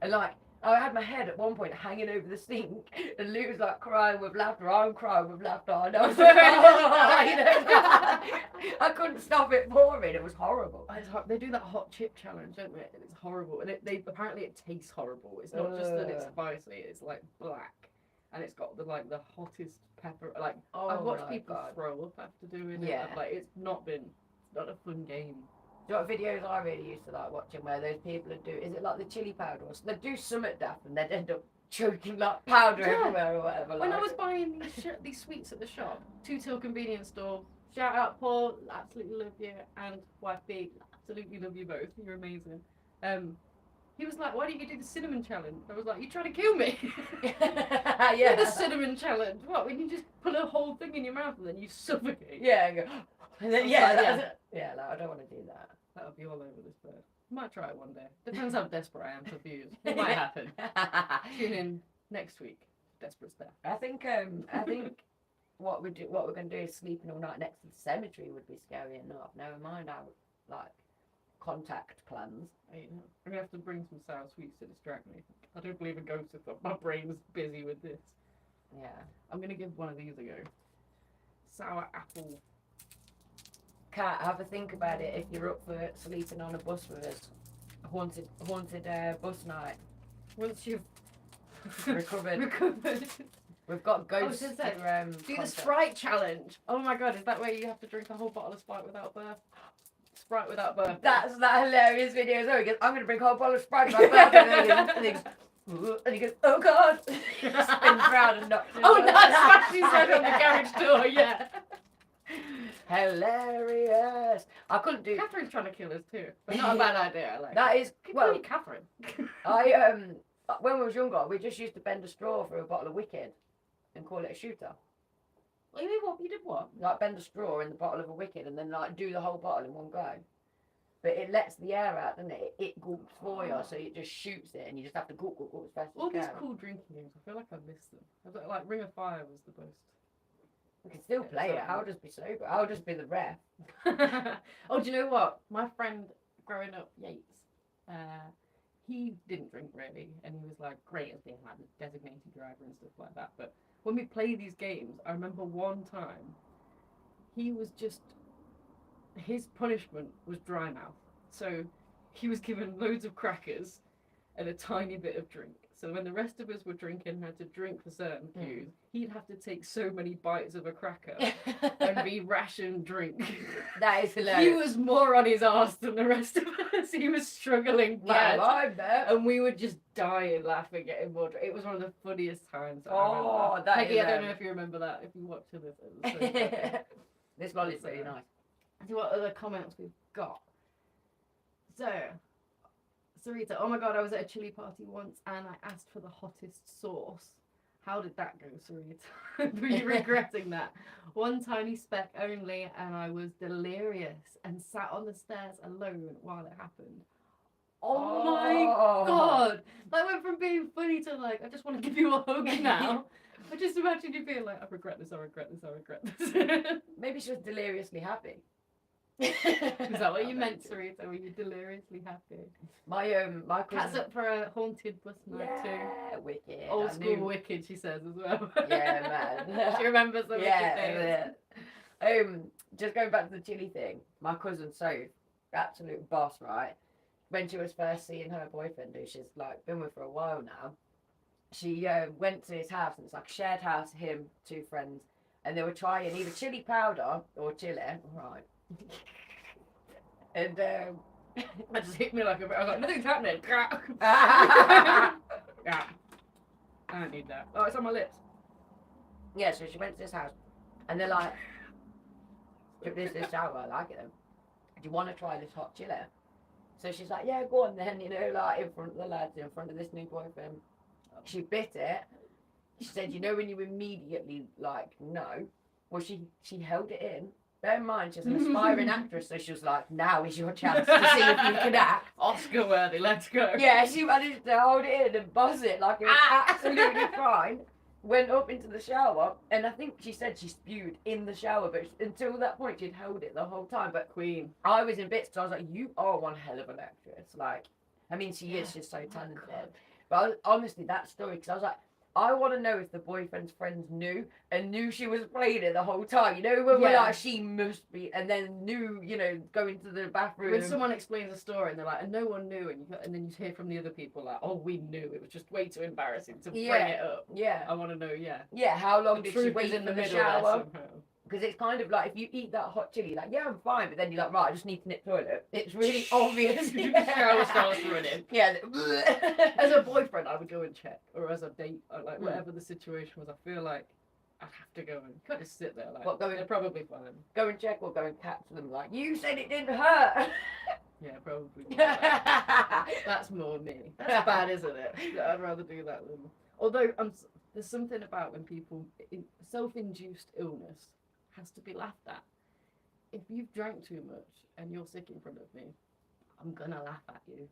And like, I had my head at one point hanging over the sink, and Lou was like crying with laughter. I'm crying with laughter. And I was like, oh, you know, I couldn't stop it pouring. It was horrible. It's they do that hot chip challenge, don't they? And it's horrible. And they apparently it tastes horrible. It's not just that it's Ugh. spicy. It's like black, and it's got the hottest pepper. Like Oh I've watched my people God. throw up after doing it. Yeah. and, like it's not a fun game. Do you know what videos I really used to like watching where those people would do? Is it like the chili powder? Or they'd do summit daft and they'd end up choking like powder Yeah. everywhere or whatever. When I like. was buying these sweets at the shop, 2 Till convenience store. Shout out Paul, absolutely love you, and wife B, absolutely love you both. You're amazing. He was like, "Why don't you do the cinnamon challenge?" I was like, "You trying to kill me?" Yeah. Do the cinnamon challenge. What? When you just put a whole thing in your mouth and then you suffocate? Yeah, and go, and then, I'm yeah, like, that's it. Yeah, like, I don't want to do that. That'll be all over this bed. Might try it one day. Depends how desperate I am for views. It might happen. Tune in next week. Desperate Steph. I think what we're going to do is sleeping all night next to the cemetery would be scary enough. Never mind our like contact plans. I'm gonna have to bring some sour sweets to distract me. I don't believe in ghosts. My brain's busy with this. Yeah. I'm gonna give one of these a go. Sour apple. Kat, have a think about it if you're up for sleeping on a bus with us. Haunted bus night. Once you've Recovered. We've got ghosts. I was gonna say, do the contact. Sprite challenge. Oh my god, is that where you have to drink a whole bottle of Sprite without birth? Sprite without birth. That's that hilarious video as well. He goes, I'm going to drink a whole bottle of Sprite by birthday. And he goes, oh god. Spins round and knocks it Oh, over. that's what she said on the garage door, yeah. Hilarious. I couldn't do Catherine's trying to kill us too. But not a bad idea, I like that. it. Is Keep calling well, you Catherine. I when we was younger, we just used to bend a straw for a bottle of Wicked and call it a shooter. What, you mean what? You did what? Like bend a straw in the bottle of a Wicked and then like do the whole bottle in one go. But it lets the air out, doesn't it? It gulps for you, so it just shoots it, and you just have to gulp as fast as All you these can. cool drinking games, I feel like I missed them. I thought, like Ring of Fire was the most. We can still play it. I'll just be sober. I'll just be the ref. Oh, do you know what? My friend growing up, Yates, he didn't drink really, and he was like great at being like the designated driver and stuff like that. But when we played these games, I remember one time he was just, his punishment was dry mouth. So he was given loads of crackers and a tiny bit of drink. So when the rest of us were drinking and had to drink for certain cues, he'd have to take so many bites of a cracker and be ration drink. That is hilarious. He was more on his arse than the rest of us. He was struggling bad. Yeah, I bet. And we would just die laughing at him more. It was one of the funniest times. That I remember. Oh, that Peggy, is, I don't know if you remember that. If you watched this, it was so funny. This lolly's really nice. See what other comments we've got. So, Sarita, oh my god, I was at a chili party once and I asked for the hottest sauce. How did that go, Sarita? Were you regretting that? One tiny speck only, and I was delirious and sat on the stairs alone while it happened. Oh my god! That went from being funny to like, I just want to give you a hug now. I just imagine you being like, I regret this, I regret this, I regret this. Maybe she was deliriously happy. Is that what you meant, Sarita? Were you deliriously happy? My cousin. Cat's up for a haunted bus night too. Yeah, wicked. Old I school knew- wicked, she says as well. Yeah, man. She remembers the wicked days. Yeah. Just going back to the chili thing. My cousin Soph, absolute boss, right? When she was first seeing her boyfriend, who she's like been with for a while now, she went to his house, and it's like a shared house. Him, two friends, and they were trying either chili powder or chili, right? And That just hit me like a bit. I was like, nothing's happening. Yeah. I don't need that. Oh, it's on my lips. yeah, so she went to his house, and they're like, "This shower, I like it. Then. Do you want to try this hot chili?" So she's like, "Yeah, go on then." You know, like in front of the lads, in front of this new boyfriend. She bit it. She said, "You know when you immediately like no." Well, she held it in. Bear in mind, she's an aspiring actress, so she was like, "Now is your chance to see if you can act." Oscar worthy, let's go. Yeah, she managed to hold it in and buzz it like it was absolutely fine. Went up into the shower, and I think she said she spewed in the shower, but until that point, she'd held it the whole time. But Queen. I was in bits, because I was like, "You are one hell of an actress." Like, I mean, she is. She's so talented. But honestly, that story, because I was like, I want to know if the boyfriend's friends knew she was playing it the whole time. You know, when we're like, she must be, and then knew, you know, going to the bathroom. When someone explains a story and they're like, and no one knew, and then you hear from the other people like, oh, we knew. It was just way too embarrassing to bring it up. Yeah. I want to know, Yeah, how long The did she truth wait is in for the the middle there shower? somehow. Because it's kind of like, if you eat that hot chili, like, yeah, I'm fine, but then you're like, right, I just need to nip toilet. It's really obvious. Shower starts running. Yeah. As a boyfriend, I would go and check, or as a date, or like whatever the situation was. I feel like I'd have to go and kind of sit there, like they're probably fine. Go and check or go and capture them, like, you said it didn't hurt. Yeah, probably. That's more me. That's bad, isn't it? I'd rather do that than. Although there's something about when people self-induced illness has to be laughed at. If you've drank too much and you're sick in front of me, I'm gonna laugh at you.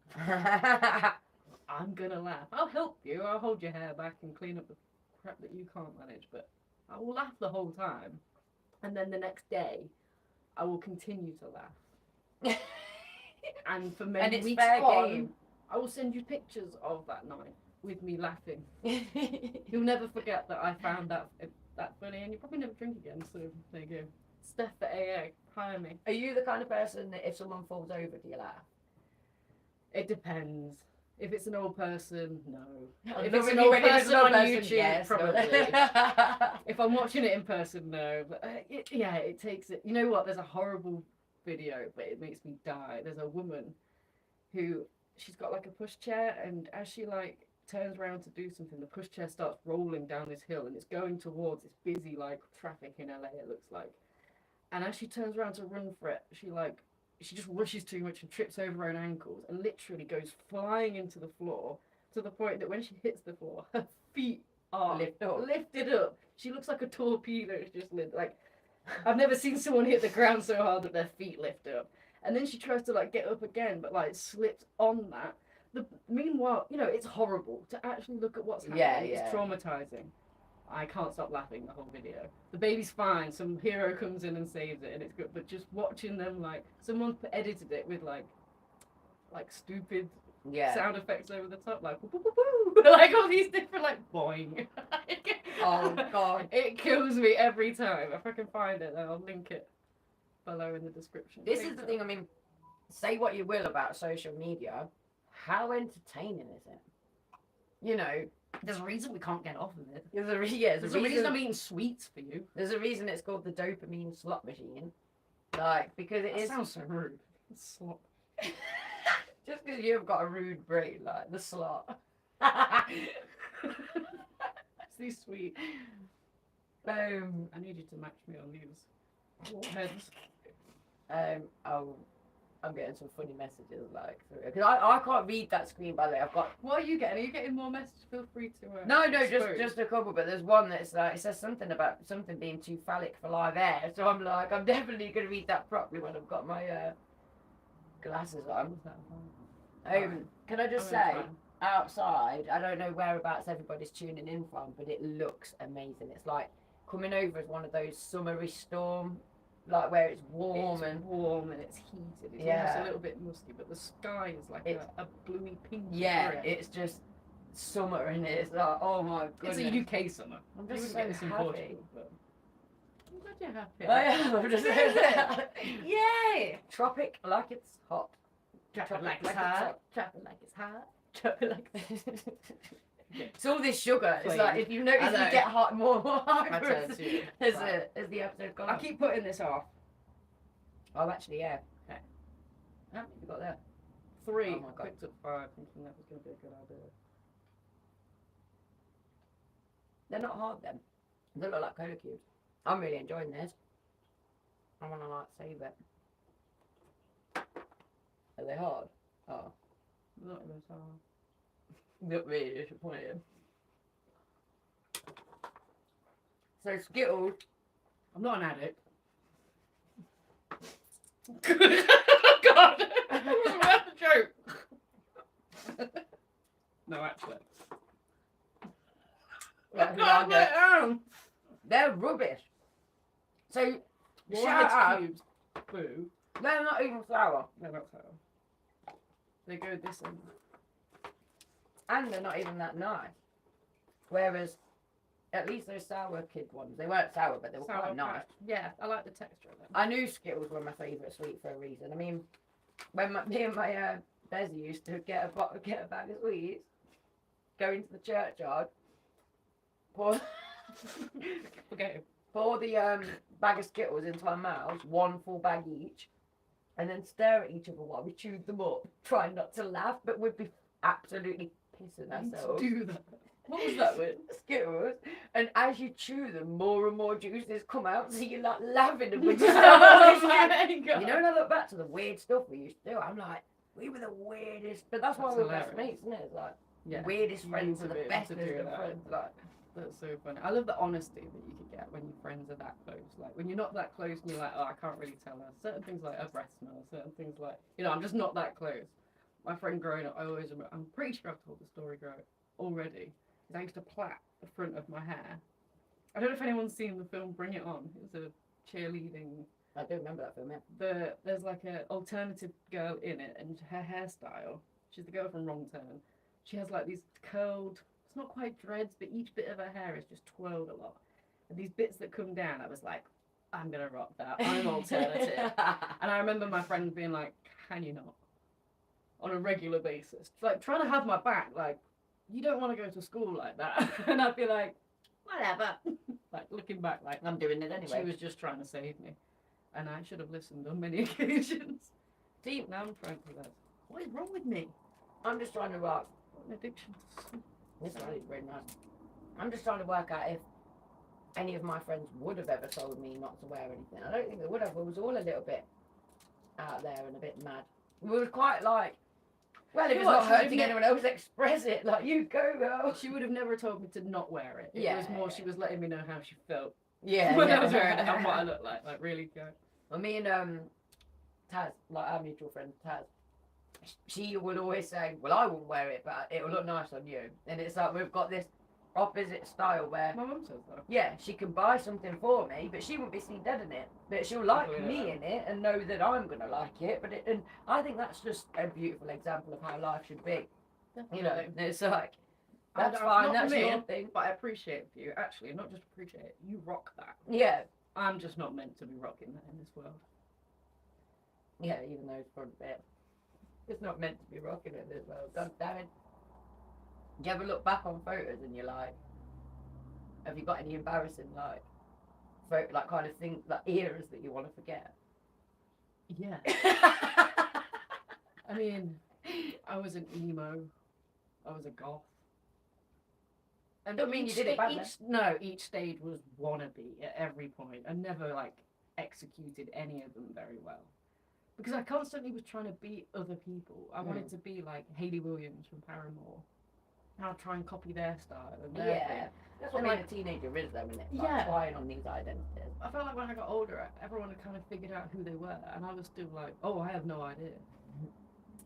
I'm gonna laugh. I'll help you. I'll hold your hair back and clean up the crap that you can't manage, but I will laugh the whole time. And then the next day, I will continue to laugh. And for many it's weeks fair on, game. I will send you pictures of that night with me laughing. You'll never forget that I found that funny, and you probably never drink again, so there you go. Steph at AA, hire me. Are you the kind of person that if someone falls over, do you laugh? It depends. If it's an old person, no. If No, it's an when old it's person an old on person, YouTube, yes, no. probably. If I'm watching it in person, no. But it takes it. You know what? There's a horrible video, but it makes me die. There's a woman who, she's got like a pushchair, and as she like turns around to do something, the pushchair starts rolling down this hill, and it's going towards this busy like traffic in LA. It looks like, and as she turns around to run for it, she just rushes too much and trips over her own ankles and literally goes flying into the floor to the point that when she hits the floor, her feet are lifted up. She looks like a torpedo. It's just like, I've never seen someone hit the ground so hard that their feet lift up. And then she tries to like get up again, but like slips on that. Meanwhile, you know, it's horrible to actually look at what's happening. Yeah. It's traumatizing. I can't stop laughing the whole video. The baby's fine. Some hero comes in and saves it, and it's good. But just watching them, like, someone edited it with like stupid sound effects over the top, like woo, woo, woo, woo, like all these different like boing. Oh god, it kills me every time. If I can find it, then I'll link it below in the description. This is the thing. I mean, say what you will about social media, how entertaining is it? You know. There's a reason we can't get off of it. There's a reason I'm eating sweets for you. There's a reason it's called the dopamine slot machine. Like, because it That is. sounds so rude. Slot. Just because you've got a rude brain, like the slot. It's sweet. I need you to match me on these heads. I'm getting some funny messages like because I can't read that screen, by the way. I've got. What are you getting? Are you getting more messages? Feel free to. No, just a couple. But there's one that's like it says something about something being too phallic for live air. So I'm like, I'm definitely gonna read that properly when I've got my glasses on. Can I just say, outside, I don't know whereabouts everybody's tuning in from, but it looks amazing. It's like coming over as one of those summery storm. Like where it's warm and it's heated. It's almost a little bit musty, but the sky is like a bluey pink. Yeah, it's just summer and it's like, oh my goodness. It's a UK summer. I'm just so happy. But I'm glad you're happy. I am. I'm just yay! Tropic like it's hot. Tropic like it's hot. Tropic like it's hot. Tropic like it's It's all this sugar. It's like if you notice you get hot more I as the episode goes. I keep putting this off. Oh, actually, yeah. Okay. How many have you got there? 3. Oh my God. Picked up 5, thinking that was going to be a good idea. They're not hard then. They look like cola cubes. I'm really enjoying this. I want to like save it. Are they hard? Oh. Not even so. Not really disappointed. So Skittles. I'm not an addict. God! That's a joke. No, actually. They're rubbish. So shout Warheads out. cubes. Boo. They're not even sour. They're not sour. They go this end. And they're not even that nice. Whereas, at least those Sour Kid ones, they weren't sour, but they were quite nice. Yeah, I like the texture of them. I knew Skittles were my favourite sweet for a reason. I mean, when me and my Bezzy used to get a bag of sweets, go into the churchyard, pour the bag of Skittles into our mouths, one full bag each, and then stare at each other while we chewed them up, trying not to laugh, but we'd be absolutely pissing ourselves. Do that. What was that with? Skittles, and as you chew them, more and more juices come out, so you're like laughing and we're just Oh my God. You know, when I look back to the weird stuff we used to do, I'm like, we were the weirdest, but that's why That's we're best hilarious. mates, isn't it? It's like, Yeah. weirdest You friends need are to the be able best to do of that. friends. Like, That's so funny. I love the honesty that you can get when your friends are that close. Like when you're not that close and you're like, oh, I can't really tell her. Certain things like a breast smell, certain things like, you know, I'm just not that close. My friend growing up, I always remember, I'm pretty sure I've told the story already. Because I used to plait the front of my hair. I don't know if anyone's seen the film Bring It On. It was a cheerleading. I do remember that film, yeah. There's like an alternative girl in it, and her hairstyle, she's the girl from Wrong Turn. She has like these curled, it's not quite dreads, but each bit of her hair is just twirled a lot. And these bits that come down, I was like, I'm going to rock that. I'm alternative. And I remember my friends being like, can you not? On a regular basis. Like, trying to have my back, like, you don't want to go to school like that. And I'd be like, whatever. Like, looking back, like, I'm doing it anyway. she was just trying to save me. And I should have listened on many occasions. See, Now I'm trying to that. What is wrong with me? I'm just trying to work. What an addiction to smoke. This one is very nice. I'm just trying to work out if any of my friends would have ever told me not to wear anything. I don't think they would have. We was all a little bit out there and a bit mad. We were quite like, well, if it's not hurting anyone else, express it. Like, you go, girl. She would have never told me to not wear it. It was more she was letting me know how she felt. Yeah. When I was wearing it and what I looked like. Like, really go. Well, me and Taz, like our mutual friend Taz, she would always say, well, I wouldn't wear it, but it'll look nice on you. And it's like we've got this opposite style where, My mum says that. yeah, she can buy something for me, but she won't be seen dead in it. But she'll like me in it and know that I'm going to like it. But and I think that's just a beautiful example of how life should be. Definitely. You know, it's like, that's fine, that's your thing. But I appreciate you. Actually, not just appreciate it, you rock that. Yeah. I'm just not meant to be rocking that in this world. Yeah, even though it's front bit. It's not meant to be rocking it as well. God damn it. Do you ever look back on photos and you're like, have you got any embarrassing like kind of things, like eras that you want to forget? Yeah. I mean, I was an emo. I was a goth. And Don't mean you did it bad then. Each stage was wannabe at every point. I never like executed any of them very well. Because I constantly was trying to be other people. I wanted to be like Hayley Williams from Paramore. And I'll try and copy their style and their thing. That's what being a teenager is though, isn't it? Like trying on these identities. I felt like when I got older, everyone had kind of figured out who they were. And I was still like, oh, I have no idea.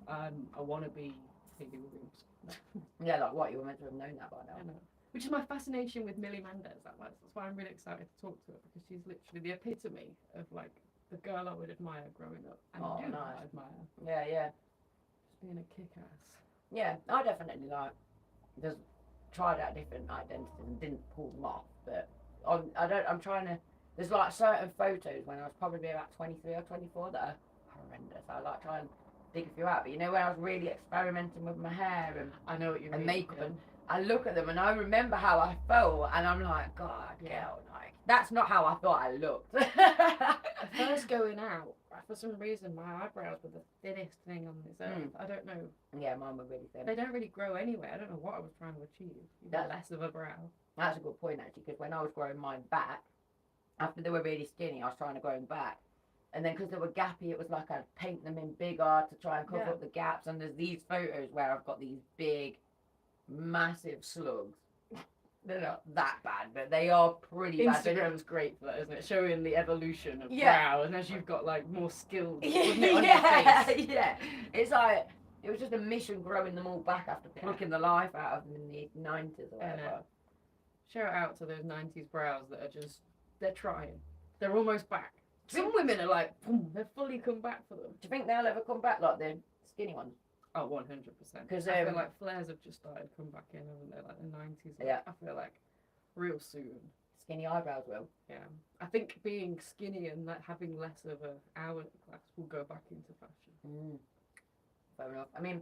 I want to be Hayley Williams. Yeah, like what? You were meant to have known that by now. I know. Which is my fascination with Millie Mendez. That's why I'm really excited to talk to her, because she's literally the epitome of like the girl I would admire growing up. And I admire. Yeah, yeah. Just being a kick-ass. Yeah, I definitely like just tried out different identities and didn't pull them off. But I'm trying to. There's like certain photos when I was probably about 23 or 24 that are horrendous. I like try and dig a few out. But you know, when I was really experimenting with my hair and I know what you mean. And makeup and I look at them and I remember how I felt and I'm like, God, girl, like that's not how I thought I looked. First going out, for some reason my eyebrows were the thinnest thing on this earth. I don't know. Yeah, mine were really thin. They don't really grow anyway. I don't know what I was trying to achieve. That's less of a brow. That's a good point actually, because when I was growing mine back, after they were really skinny, I was trying to grow them back. And then because they were gappy, it was like I'd paint them in bigger to try and cover up the gaps. And there's these photos where I've got these big, massive slugs. They're not that bad, but they are pretty bad. Instagram's great for that, isn't it? Showing the evolution of brow, and as you've got like more skills on your face. Yeah. It's like it was just a mission growing them all back after plucking the life out of them in the 90s or whatever. Shout out to those 90s brows that are just they're trying. They're almost back. Some women are like, boom, they've fully come back for them. Do you think they'll ever come back like the skinny ones? Oh, 100%. Because I feel like flares have just started to come back in, haven't they? Like the 90s. Like, I feel like real soon. Skinny eyebrows will. Yeah. I think being skinny and like having less of a hourglass will go back into fashion. Fair enough. I mean,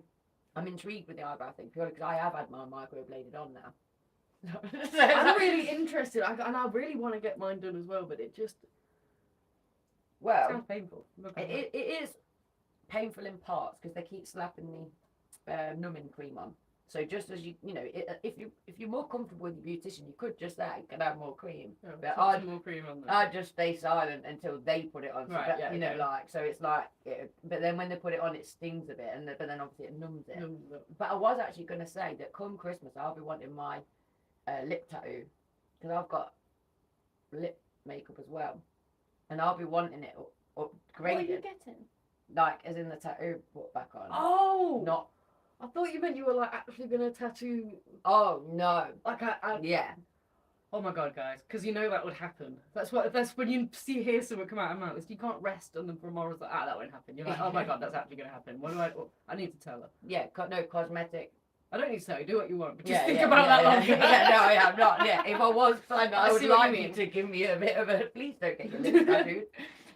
I'm intrigued with the eyebrow thing purely because I have had my microbladed on now. I'm really interested, and I really want to get mine done as well, but it just sounds painful. It is painful in parts because they keep slapping the numbing cream on. So just as you know, if you're more comfortable with your beautician, you could just say, "Can I have more cream?" But more cream on there. I just stay silent until they put it on. So right, that, you know, like so it's like. But then when they put it on, it stings a bit, but then obviously it numbs it. But I was actually going to say that come Christmas, I'll be wanting my lip tattoo because I've got lip makeup as well, and I'll be wanting it upgraded. What are you getting? Like as in the tattoo put back on. Oh, not I thought you meant you were like actually gonna tattoo. Oh no. Like Yeah. Oh my god, guys, because you know that would happen. That's when you hear someone come out of mouth. You can't rest on them for morals like that won't happen. You're like, oh my god, that's actually gonna happen. What do I need to tell her. Yeah. No cosmetic. I don't need to tell you. Do what you want, but just Yeah, think yeah, about yeah, that yeah. longer. Yeah, no, I am not. Yeah, if I was planning, I would see what you like you mean. to give me a bit of a. Please don't get your lips tattooed.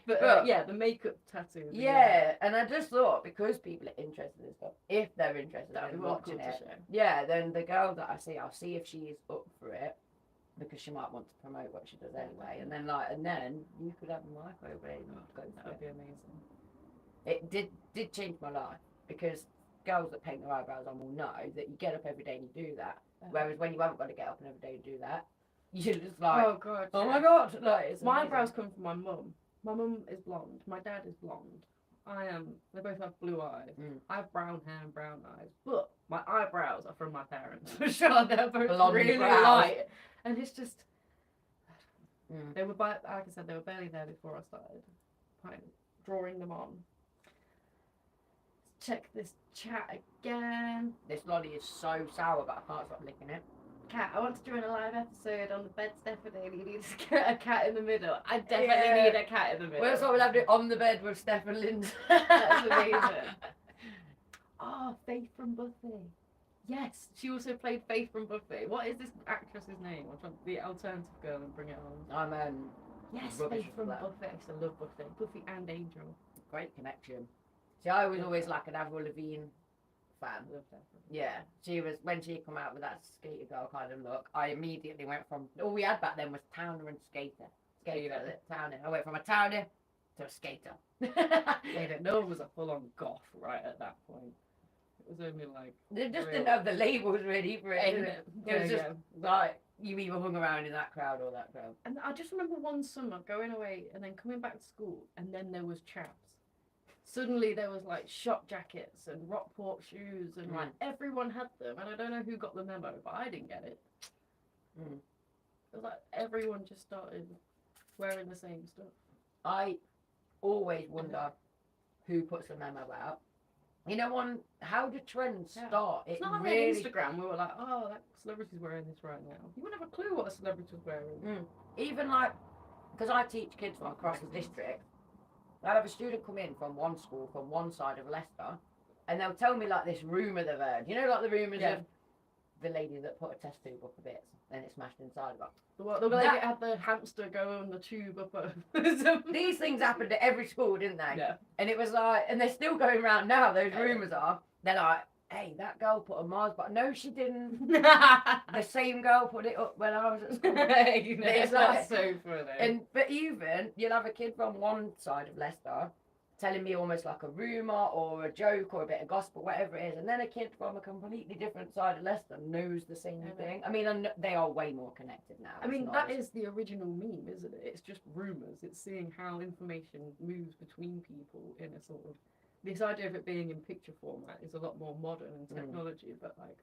But yeah, the makeup tattoo. Yeah, and I just thought because people are interested in stuff, if they're interested That'd in be watching cool to it, show. yeah, then the girl that I see, I'll see if she's up for it because she might want to promote what she does anyway, and then you could have a microblade and go That for would it. be amazing. It did change my life because girls that paint their eyebrows on will know that you get up every day and you do that, whereas when you haven't got to get up and every day and do that, you're just like, Oh god. oh my god, like it's My amazing. eyebrows come from my mum. My mum is blonde. My dad is blonde. They both have blue eyes. I have brown hair and brown eyes. But my eyebrows are from my parents. For sure, they're both Blonde really brows. light. And it's just, Mm. they were, like I said, they were barely there before I started drawing them on. Let's check this chat again. This lolly is so sour, but I can't stop licking it. Cat, I want to join a live episode on the bed, Stephanie. You need to get a cat in the middle. I definitely Yeah. need a cat in the middle. Well, that's what we'll have to do on the bed with Steph and Lindzi. That's amazing. Oh, Faith from Buffy. Yes, she also played Faith from Buffy. What is this actress's name? I'm trying the alternative girl and bring it on. I'm Yes, rubbish Faith with from that. Buffy. I used to love Buffy. Buffy and Angel. Great connection. See, I was always like an Avril Lavigne fan. Love that. Yeah, she was when she come out with that skater girl kind of look. I immediately went from all we had back then was Towner and Skater. Skater, Towner. I went from a Towner to a Skater. They didn't know it was a full-on goth right at that point. It was only like They just real- didn't have the labels ready for it. Did it? It was Yeah, just like you either hung around in that crowd or that crowd. And I just remember one summer going away and then coming back to school, and then there was chaps. Suddenly there was like shop jackets and Rockport shoes, and like everyone had them. And I don't know who got the memo, but I didn't get it. Mm. It was like everyone just started wearing the same stuff. I always wonder who puts the memo out. You know, how do trends Yeah. start? It's It not like really, on Instagram we were like, oh, that celebrity's wearing this right now. You wouldn't have a clue what a celebrity was wearing. even like, because I teach kids from across the district. I'll have a student come in from one school, from one side of Leicester, and they'll tell me like this rumour they've heard. You know, like the rumours of the lady that put a test tube up a bit and it smashed inside of her. The lady that had the hamster go on the tube up over. These things happened at every school, didn't they? Yeah. And it was like, and they're still going around now, those rumours are. They're like, hey, that girl put a Mars bar. No, she didn't. The same girl put it up when I was at school. It's like- That's so funny. But even you'll have a kid from one side of Leicester telling me almost like a rumour or a joke or a bit of gospel, whatever it is, and then a kid from a completely different side of Leicester knows the same thing. I mean, they are way more connected now. I mean, that is the original meme, isn't it? It's just rumours. It's seeing how information moves between people in a sort of... This idea of it being in picture format is a lot more modern in technology, but like...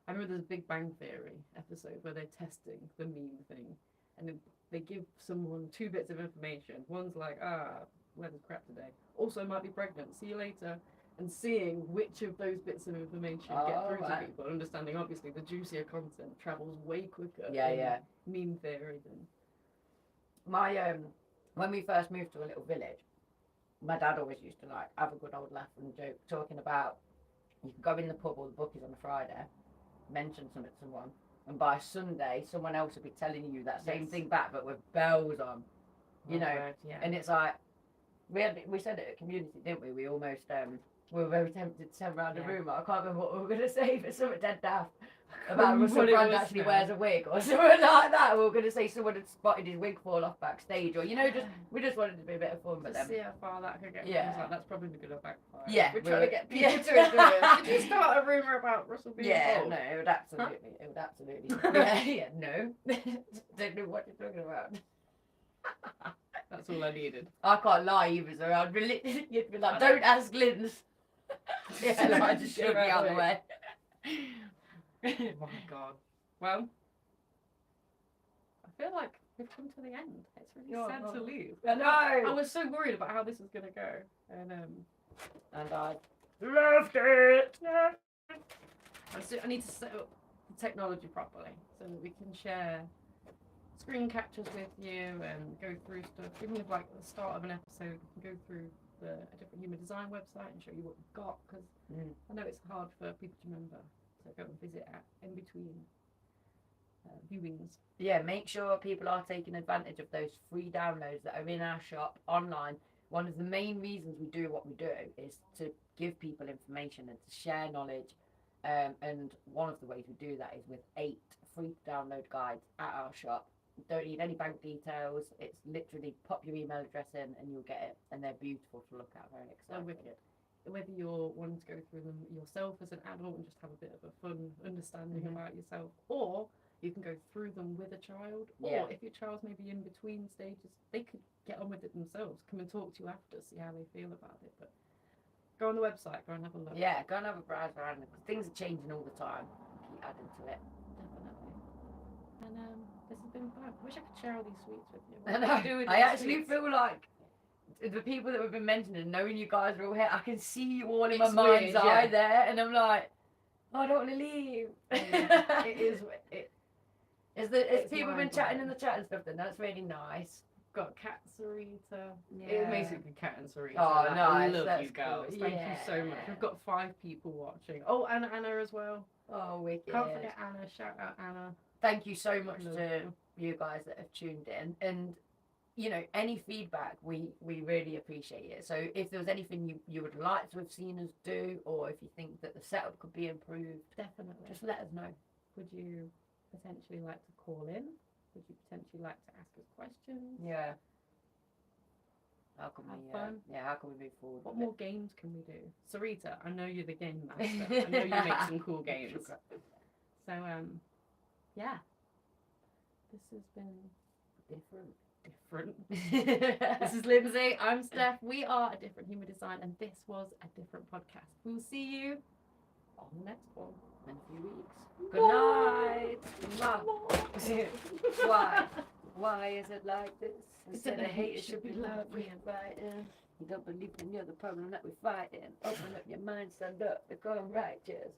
I remember there's a Big Bang Theory episode where they're testing the meme thing, and they give someone 2 bits of information. One's like, weather's crap today. Also might be pregnant. See you later. And seeing which of those bits of information get through to people, understanding obviously the juicier content travels way quicker. in meme theory than my when we first moved to a little village, my dad always used to like have a good old laugh and joke talking about you could go in the pub or the bookies on a Friday, mention something to someone, and by Sunday someone else would be telling you that same thing back but with bells on. You know, and it's like we said it at community, didn't we? We almost we were very tempted to send around a rumour. I can't remember what we were going to say, but something dead daft about Russell Brand actually wears a wig or something like that. We were going to say someone had spotted his wig fall off backstage, or we just wanted it to be a bit of fun. But then see how far that could get. Yeah. Like, that's probably going to backfire. Yeah, we're trying to get people yeah. to it. Did you start a rumour about Russell being bald? no, it would absolutely, no, don't know what you're talking about. That's all I needed. I can't lie either, so I'd be you'd be like, don't ask Linz. Yeah, no, I just should be out of the way. Oh my god. Well, I feel like we've come to the end. It's really sad to leave. I know. I was so worried about how this was going to go. And I loved it. I need to set up the technology properly so that we can share screen captures with you and go through stuff. Even if like at the start of an episode, we can go through a different human design website and show you what we've got, because I know it's hard for people to remember. So go and visit in between viewings. Yeah, make sure people are taking advantage of those free downloads that are in our shop online. One of the main reasons we do what we do is to give people information and to share knowledge. And one of the ways we do that is with 8 free download guides at our shop. You don't need any bank details. It's literally pop your email address in and you'll get it. And they're beautiful to look at, very exciting. Wicked. Whether you're wanting to go through them yourself as an adult and just have a bit of a fun understanding about yourself, or you can go through them with a child, or if your child's maybe in between stages, they could get on with it themselves, come and talk to you after, see how they feel about it. But go on the website, go and have a look. Yeah, go and have a browse around, because things are changing all the time. Keep adding to it. Definitely. And this has been fun. I wish I could share all these sweets with you. I actually feel like the people that we've been mentioning, knowing you guys are all here, I can see you all in my mind's eye there, and I'm like, oh, I don't want to leave. It is. It's people been chatting in the chat and stuff, then that's really nice. Got Cat Sarita. Yeah. It's basically Cat and Sarita. Oh, I nice. love That's you girls. cool. Thank you so much. We've got 5 people watching. Oh, and Anna as well. Oh, wicked. Can't forget Anna. Shout out Anna. Thank you so much to you guys that have tuned in, and you know, any feedback, we really appreciate it. So if there was anything you would like to have seen us do, or if you think that the setup could be improved, Definitely. just let us know. Would you potentially like to call in? Would you potentially like to ask us questions? Yeah. How can Have we? fun. How can we move forward? What with more games can we do? Sarita, I know you're the game master. I know you make some cool games. So yeah, this has been different. This is Lindsay. I'm Steph. We are A Different Human Design, and this was A Different Podcast. We'll see you on the next one in a few weeks. Good night. Why is it like this? Instead of hate, it should be love. We are fighting. You don't believe in you're the problem that we're fighting. Open up your mind, stand up, become righteous.